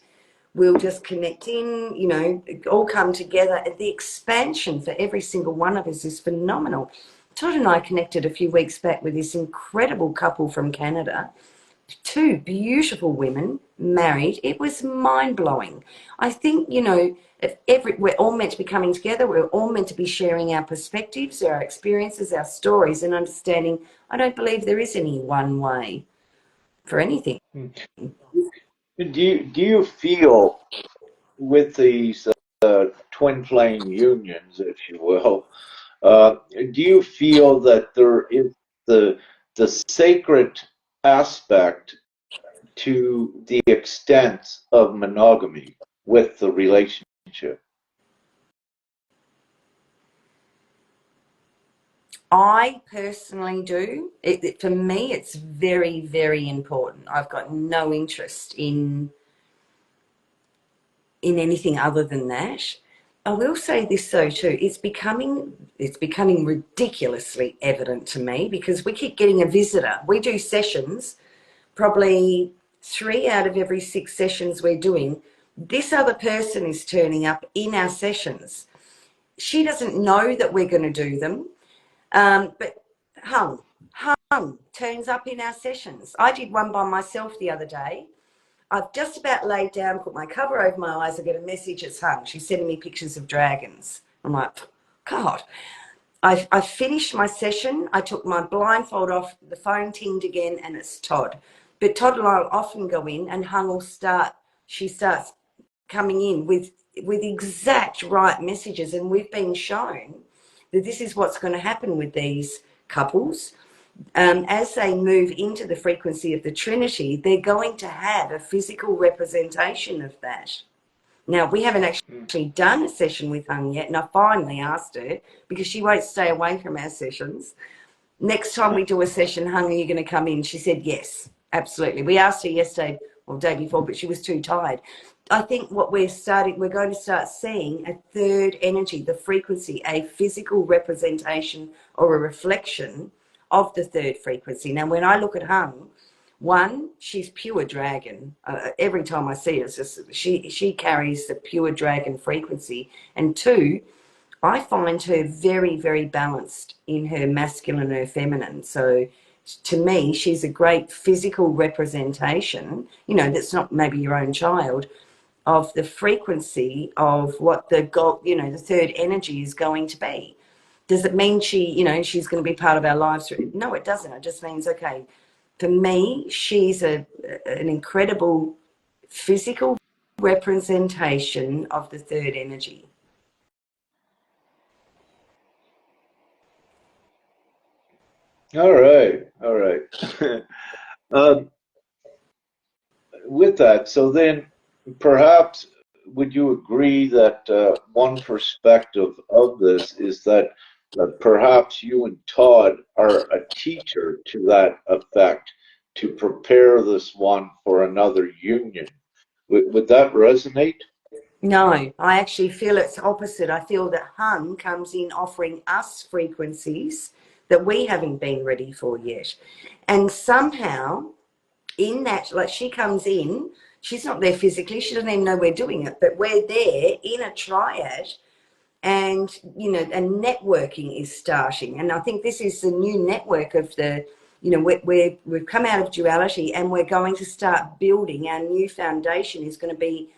We'll just connect in, you know, all come together. The expansion for every single one of us is phenomenal. Todd and I connected a few weeks back with this incredible couple from Canada, two beautiful women married. It was mind-blowing. I think, you know, we're all meant to be coming together. We're all meant to be sharing our perspectives, our experiences, our stories, and understanding. I don't believe there is any one way for anything. Do you feel with these twin flame unions, if you will, do you feel that there is the the sacred aspect to the extent of monogamy with the relationship? I personally do. For me, it's very, very important. I've got no interest in anything other than that. I will say this though too, it's becoming ridiculously evident to me because we keep getting a visitor. We do sessions, probably 3 out of every 6 sessions we're doing, this other person is turning up in our sessions. She doesn't know that we're going to do them, but Hung turns up in our sessions. I did one by myself the other day. I've just about laid down, put my cover over my eyes. I get a message, it's Hung. She's sending me pictures of dragons. I'm like, God. I finished my session. I took my blindfold off, the phone tinged again, and it's Todd. But Todd and I will often go in, and Hung will she starts coming in with exact right messages. And we've been shown that this is what's going to happen with these couples. As they move into the frequency of the Trinity, they're going to have a physical representation of that. Now, we haven't actually done a session with Hung yet, and I finally asked her, because she won't stay away from our sessions. Next time we do a session, Hung, are you going to come in? She said yes, absolutely. We asked her yesterday or the day before, but she was too tired. I think what we're going to start seeing a third energy, the frequency, a physical representation or a reflection of the third frequency. Now, when I look at Hung, one, she's pure dragon. Every time I see her, it's just, she carries the pure dragon frequency. And two, I find her very, very balanced in her masculine and her feminine. So to me, she's a great physical representation, that's not maybe your own child, of the frequency of what the the third energy is going to be. Does it mean she's going to be part of our lives? No, it doesn't. It just means, okay, for me, she's an incredible physical representation of the third energy. All right. With that, so then perhaps would you agree that one perspective of this is that perhaps you and Todd are a teacher to that effect to prepare this one for another union? Would that resonate? No, I actually feel it's opposite. I feel that Hung comes in offering us frequencies that we haven't been ready for yet. And somehow in that, like, she comes in, she's not there physically, she doesn't even know we're doing it, but we're there in a triad, and and networking is starting. And I think this is the new network of the, we've come out of duality, and we're going to start building. Our new foundation is going to be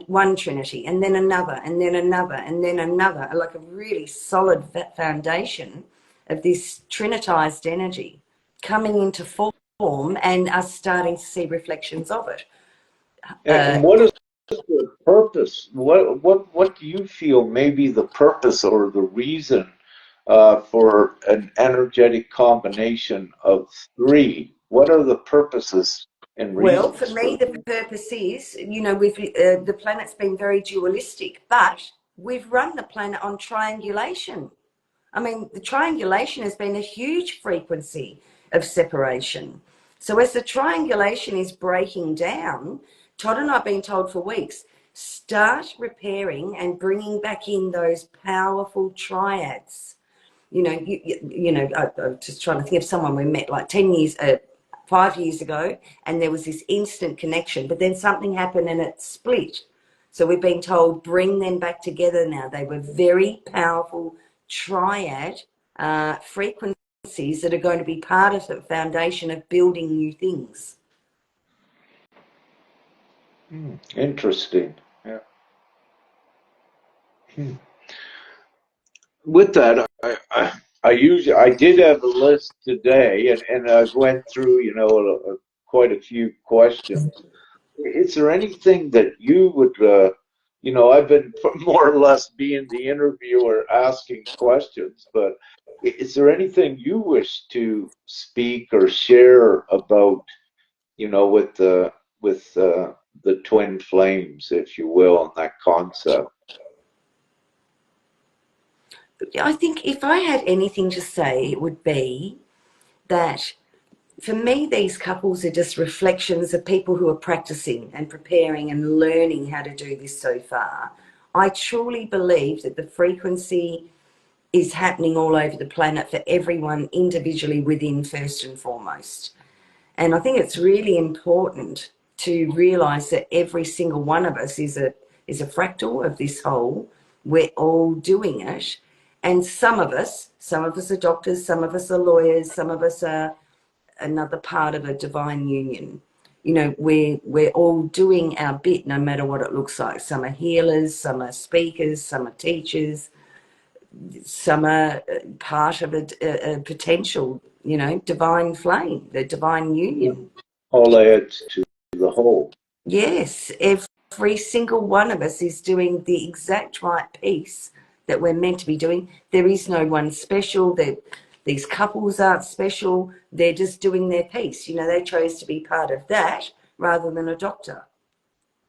one Trinity, and then another, and then another, and then another, like a really solid foundation of this trinitized energy coming into form, and us starting to see reflections of it. And what is the purpose? What do you feel may be the purpose or the reason for an energetic combination of three? What are the purposes and Well, for reasons me, for the purpose is, we've the planet's been very dualistic, but we've run the planet on triangulation. I mean, the triangulation has been a huge frequency of separation. So as the triangulation is breaking down, Todd and I have been told for weeks, start repairing and bringing back in those powerful triads. I'm just trying to think of someone we met like 5 years ago, and there was this instant connection, but then something happened and it split. So we've been told, bring them back together now. They were very powerful triad frequencies that are going to be part of the foundation of building new things. Interesting. Yeah. With that, I did have a list today, and I went through, quite a few questions. Is there anything that you would, I've been more or less being the interviewer asking questions, but is there anything you wish to speak or share about, with the twin flames, if you will, and that concept? I think if I had anything to say, it would be that for me, these couples are just reflections of people who are practicing and preparing and learning how to do this so far. I truly believe that the frequency is happening all over the planet for everyone individually within, first and foremost. And I think it's really important to realise that every single one of us is a fractal of this whole, We're all doing it. And some of us are doctors, some of us are lawyers, some of us are another part of a divine union. You know, we're all doing our bit, no matter what it looks like. Some are healers, some are speakers, some are teachers, some are part of a potential, you know, divine flame, the divine union. All adds to the whole. Yes, every single one of us is doing the exact right piece that we're meant to be doing. There is no one special. These couples aren't special. They're just doing their piece. You know, they chose to be part of that rather than a doctor.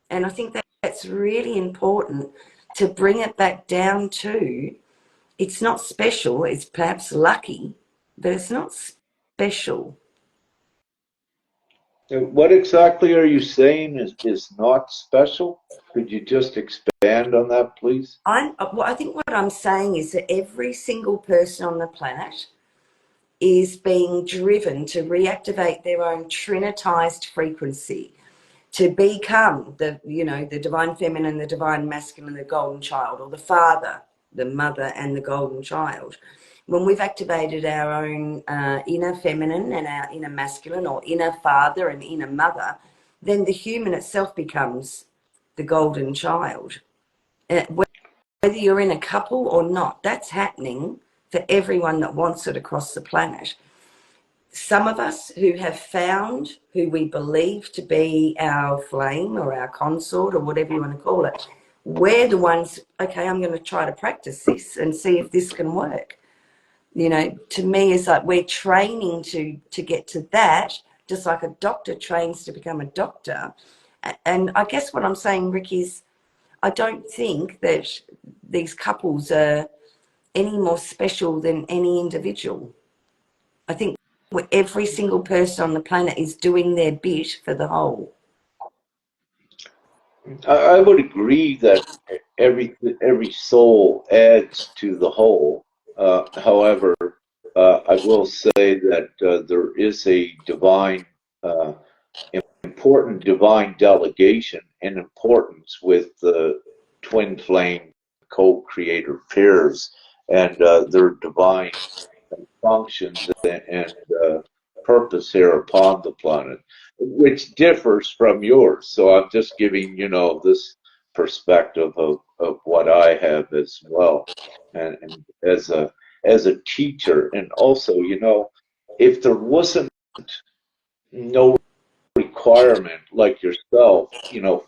And I think that's really important to bring it back down to, it's not special. It's perhaps lucky, but it's not special. What exactly are you saying is not special? Could you just expand on that, please? I think what I'm saying is that every single person on the planet is being driven to reactivate their own trinitized frequency, to become the divine feminine, the divine masculine, the golden child, or the father, the mother, and the golden child. When we've activated our own inner feminine and our inner masculine, or inner father and inner mother, then the human itself becomes the golden child. Whether you're in a couple or not, that's happening for everyone that wants it across the planet. Some of us who have found who we believe to be our flame or our consort or whatever you want to call it, we're the ones, okay, I'm going to try to practice this and see if this can work. You know, to me, it's like we're training to get to that, just like a doctor trains to become a doctor. And I guess what I'm saying, Rick, is I don't think that these couples are any more special than any individual. I think every single person on the planet is doing their bit for the whole. I would agree that every soul adds to the whole. However, I will say that there is a divine, uh, important divine delegation and importance with the twin flame co-creator pairs and their divine functions and purpose here upon the planet, which differs from yours. So I'm just giving, this perspective of what I have as well. And as a teacher, and also, if there wasn't no requirement like yourself,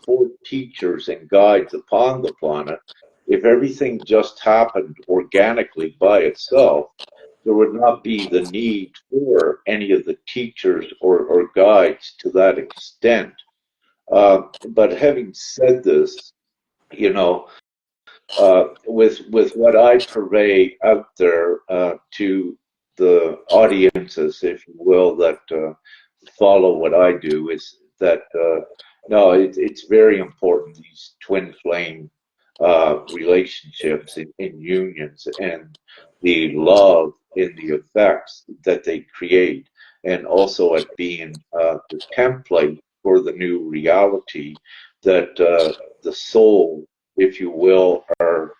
for teachers and guides upon the planet, if everything just happened organically by itself, there would not be the need for any of the teachers or guides to that extent. But having said this, you know, with what I purvey out there to the audiences, if you will, that follow what I do, is that no, it's very important, these twin flame relationships in unions, and the love in the effects that they create, and also at being the template for the new reality that the soul, if you will, are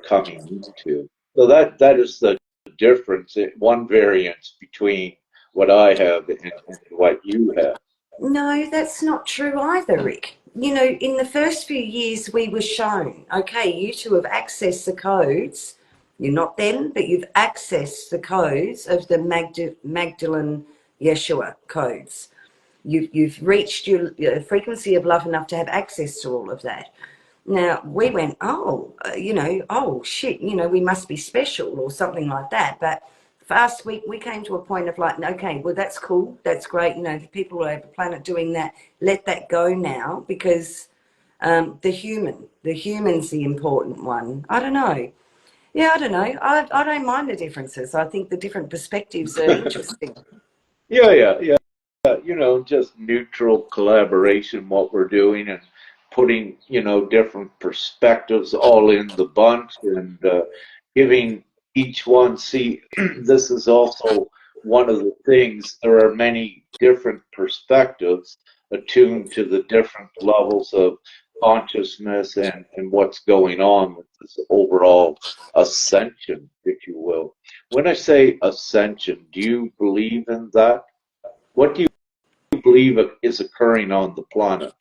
coming into. So that is the difference, one variance between what I have and what you have. No, that's not true either, Rick. You know, in the first few years, we were shown, okay, you two have accessed the codes. You're not them, but you've accessed the codes of the Magdalene Yeshua codes. You've reached your frequency of love enough to have access to all of that. Now, we went, oh shit, we must be special or something like that. But for us, we came to a point of like, okay, well, that's cool. That's great. The people all over the planet doing that, let that go now, because the human's the important one. I don't know. Yeah, I don't know. I don't mind the differences. I think the different perspectives are interesting. Yeah. Just neutral collaboration, what we're doing, and putting, different perspectives all in the bunch, and giving each one, see, this is also one of the things, there are many different perspectives attuned to the different levels of consciousness and what's going on with this overall ascension, if you will. When I say ascension, do you believe in that? What do you believe is occurring on the planet?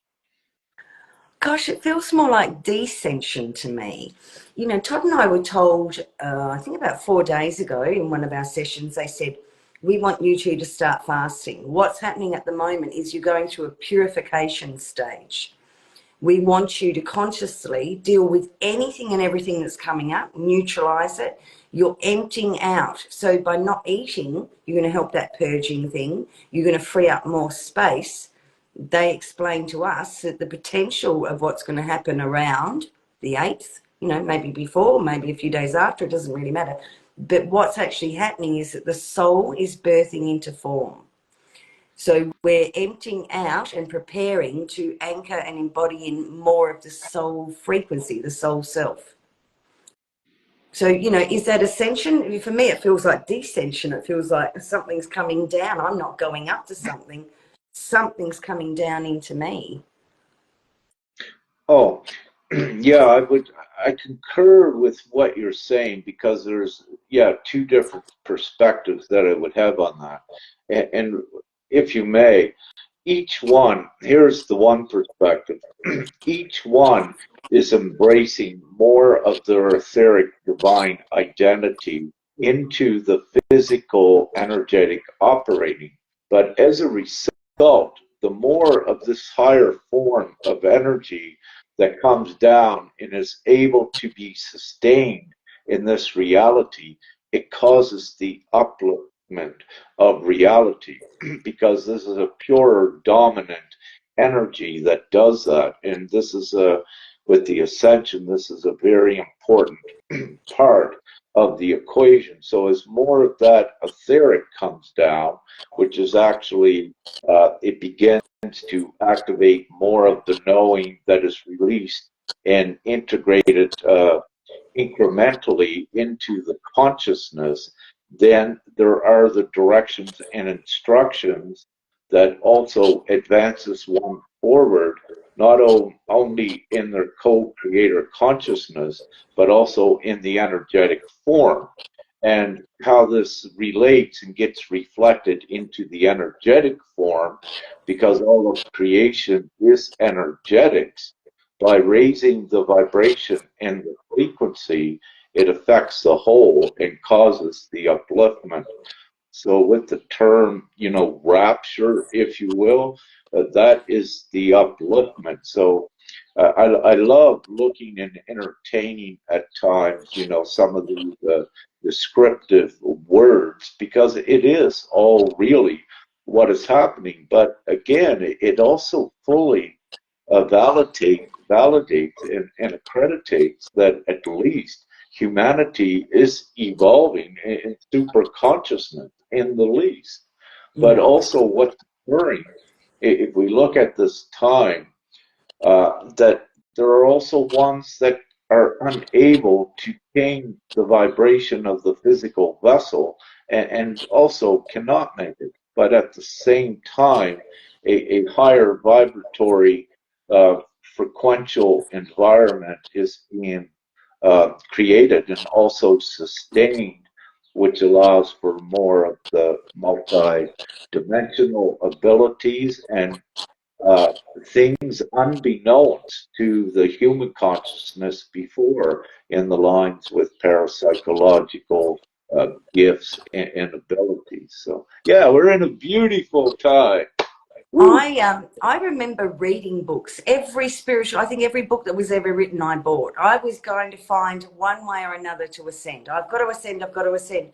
Gosh, it feels more like descension to me. You know, Todd and I were told, I think about 4 days ago in one of our sessions, they said, we want you two to start fasting. What's happening at the moment is you're going through a purification stage. We want you to consciously deal with anything and everything that's coming up, neutralize it. You're emptying out. So by not eating, you're going to help that purging thing. You're going to free up more space. They explained to us that the potential of what's going to happen around the 8th, you know, maybe before, maybe a few days after, it doesn't really matter. But what's actually happening is that the soul is birthing into form. So we're emptying out and preparing to anchor and embody in more of the soul frequency, the soul self. So, you know, is that ascension? For me, it feels like descension. It feels like something's coming down. I'm not going up to something. Something's coming down into me. Oh, yeah, I concur with what you're saying because there's, yeah, two different perspectives that I would have on that. And if you may, each one, here's the one perspective. Each one is embracing more of their etheric divine identity into the physical energetic operating. But as a result, the more of this higher form of energy that comes down and is able to be sustained in this reality, it causes the upliftment of reality because this is a pure dominant energy that does that. And this is with the ascension, this is a very important part of the equation. So as more of that etheric comes down, which is actually, it begins to activate more of the knowing that is released and integrated incrementally into the consciousness, then there are the directions and instructions that also advances one forward, not only in their co-creator consciousness, but also in the energetic form. And how this relates and gets reflected into the energetic form, because all of creation is energetics. By raising the vibration and the frequency, it affects the whole and causes the upliftment. So with the term, you know, rapture, if you will, that is the upliftment. So I love looking and entertaining at times, you know, some of these descriptive words, because it is all really what is happening. But again, it also fully validates and accreditates that at least humanity is evolving in super consciousness in the least. But also what's occurring, if we look at this time, that there are also ones that are unable to change the vibration of the physical vessel and also cannot make it. But at the same time, a higher vibratory frequential environment is being created and also sustained, which allows for more of the multi-dimensional abilities and things unbeknownst to the human consciousness before in the lines with parapsychological gifts and abilities. So, yeah, we're in a beautiful time. I remember reading books. Every spiritual, I think every book that was ever written, I bought. I was going to find one way or another to ascend. I've got to ascend. I've got to ascend.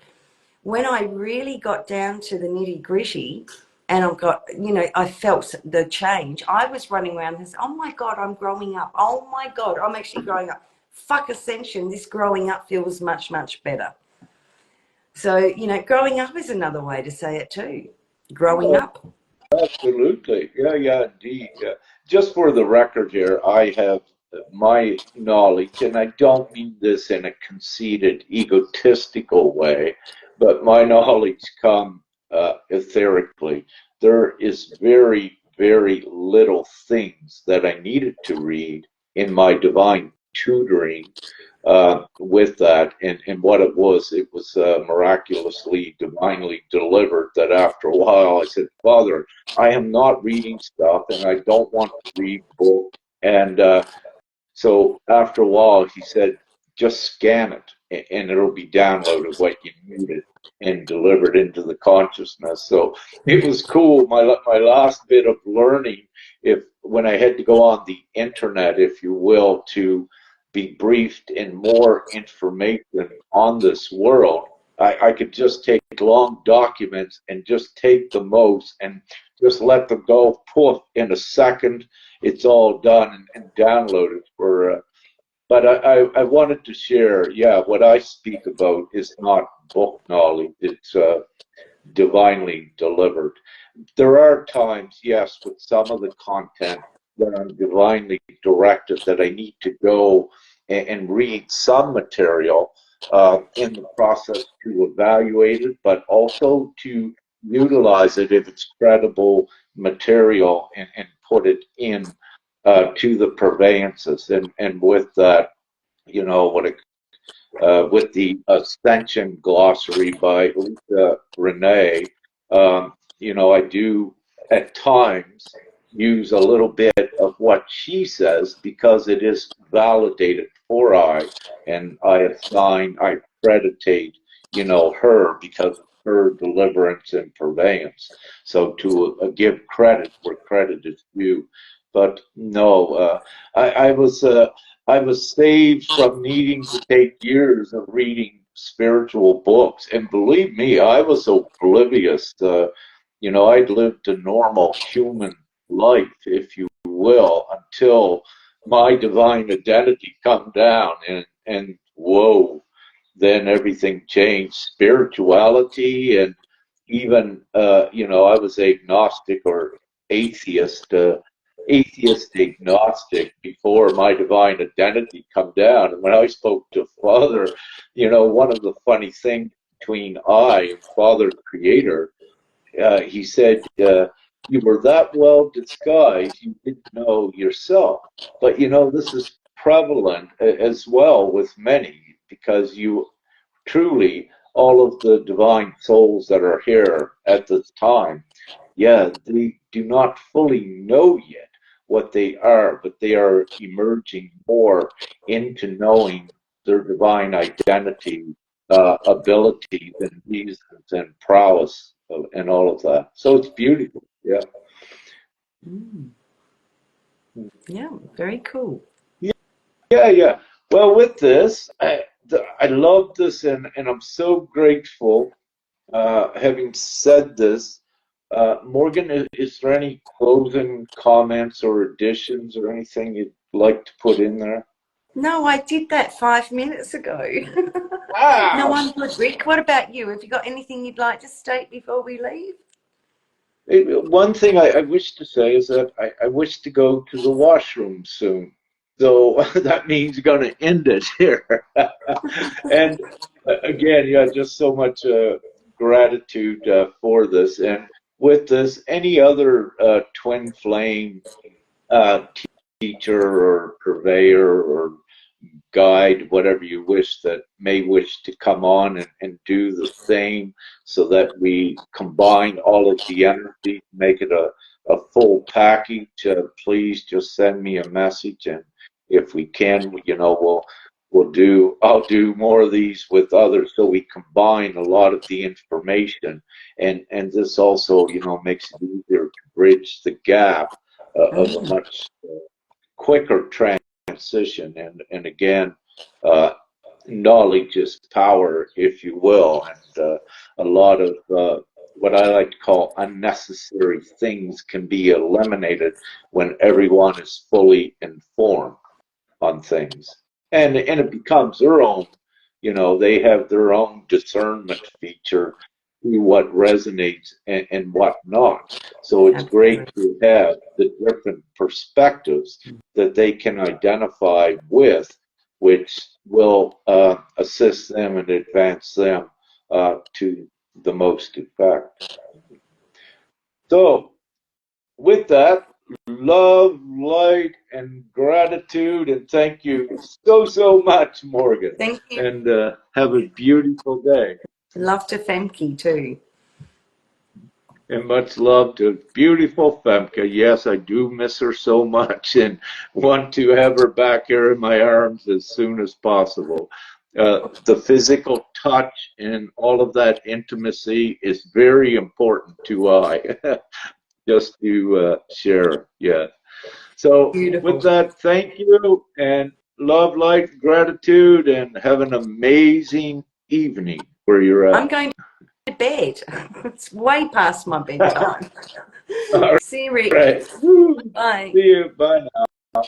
When I really got down to the nitty gritty, and I've got, you know, I felt the change. I was running around and said, "Oh my God, I'm growing up. Oh my God, I'm actually growing up. Fuck ascension. This growing up feels much, much better." So, you know, growing up is another way to say it too. Growing up. Absolutely. Yeah, indeed. Yeah. Just for the record here, I have my knowledge, and I don't mean this in a conceited, egotistical way, but my knowledge comes etherically. There is very, very little things that I needed to read in my divine tutoring with that, and what it was miraculously, divinely delivered. That after a while, I said, Father, I am not reading stuff, and I don't want to read books. And so after a while, he said, just scan it, and it'll be downloaded what you needed and delivered into the consciousness. So it was cool. My last bit of learning, when I had to go on the internet, if you will, to be briefed in more information on this world, I could just take long documents and just take the most and just let them go. Poof, in a second, it's all done and downloaded for. But I wanted to share, yeah, what I speak about is not book knowledge. It's divinely delivered. There are times, yes, with some of the content that I'm divinely directed that I need to go and read some material in the process to evaluate it, but also to utilize it if it's credible material and put it in to the purveyances. And with that, you know, with the Ascension glossary by Lisa Renee, you know, I do at times use a little bit of what she says because it is validated for and I accreditate, you know, her because of her deliverance and purveyance. So to give credit where credit is due. But no, I was saved from needing to take years of reading spiritual books. And believe me, I was oblivious. You know, I'd lived a normal human life, if you will, until my divine identity come down and whoa, then everything changed. Spirituality and even, you know, I was agnostic or atheist. Atheist agnostic before my divine identity come down. And when I spoke to Father, you know, one of the funny things between I and Father Creator, he said, you were that well disguised, you didn't know yourself. But, you know, this is prevalent as well with many because you truly, all of the divine souls that are here at this time, yeah, they do not fully know yet what they are, but they are emerging more into knowing their divine identity, abilities, and reasons, and prowess, and all of that. So it's beautiful. Yeah. Mm. Yeah, very cool. Yeah, yeah. Well, with this, I love this, and I'm so grateful. Having said this, Morgan, is there any closing comments or additions or anything you'd like to put in there? No, I did that 5 minutes ago. No, Ah, I'm good, Rick. What about you? Have you got anything you'd like to state before we leave? one thing I wish to say is that I wish to go to the washroom soon. So that means going to end it here. And again, yeah, just so much gratitude for this. And with this, any other twin flame uh, teacher or purveyor or guide, whatever you wish, that may wish to come on and do the same so that we combine all of the energy, make it a full package. Please just send me a message, and if we can, you know, I'll do more of these with others so we combine a lot of the information, and this also, you know, makes it easier to bridge the gap of a much quicker transition. And again, uh, knowledge is power, if you will, and a lot of what I like to call unnecessary things can be eliminated when everyone is fully informed on things, and it becomes their own. You know, they have their own discernment feature, see what resonates and what not. So it's great Absolutely. to have the different perspectives that they can identify with, which will assist them and advance them to the most effect. So with that, love, light, and gratitude. And thank you so much, Morgan. Thank you. And have a beautiful day. Love to Femke too. And much love to beautiful Femke. Yes, I do miss her so much and want to have her back here in my arms as soon as possible. The physical touch and all of that intimacy is very important to I, just to share. Yeah. So with Beautiful. that, thank you and love, light, gratitude, and have an amazing evening where you're I'm at. going to bed. It's way past my bedtime. All See you, Rick. right. Woo. Bye. See you. Bye now.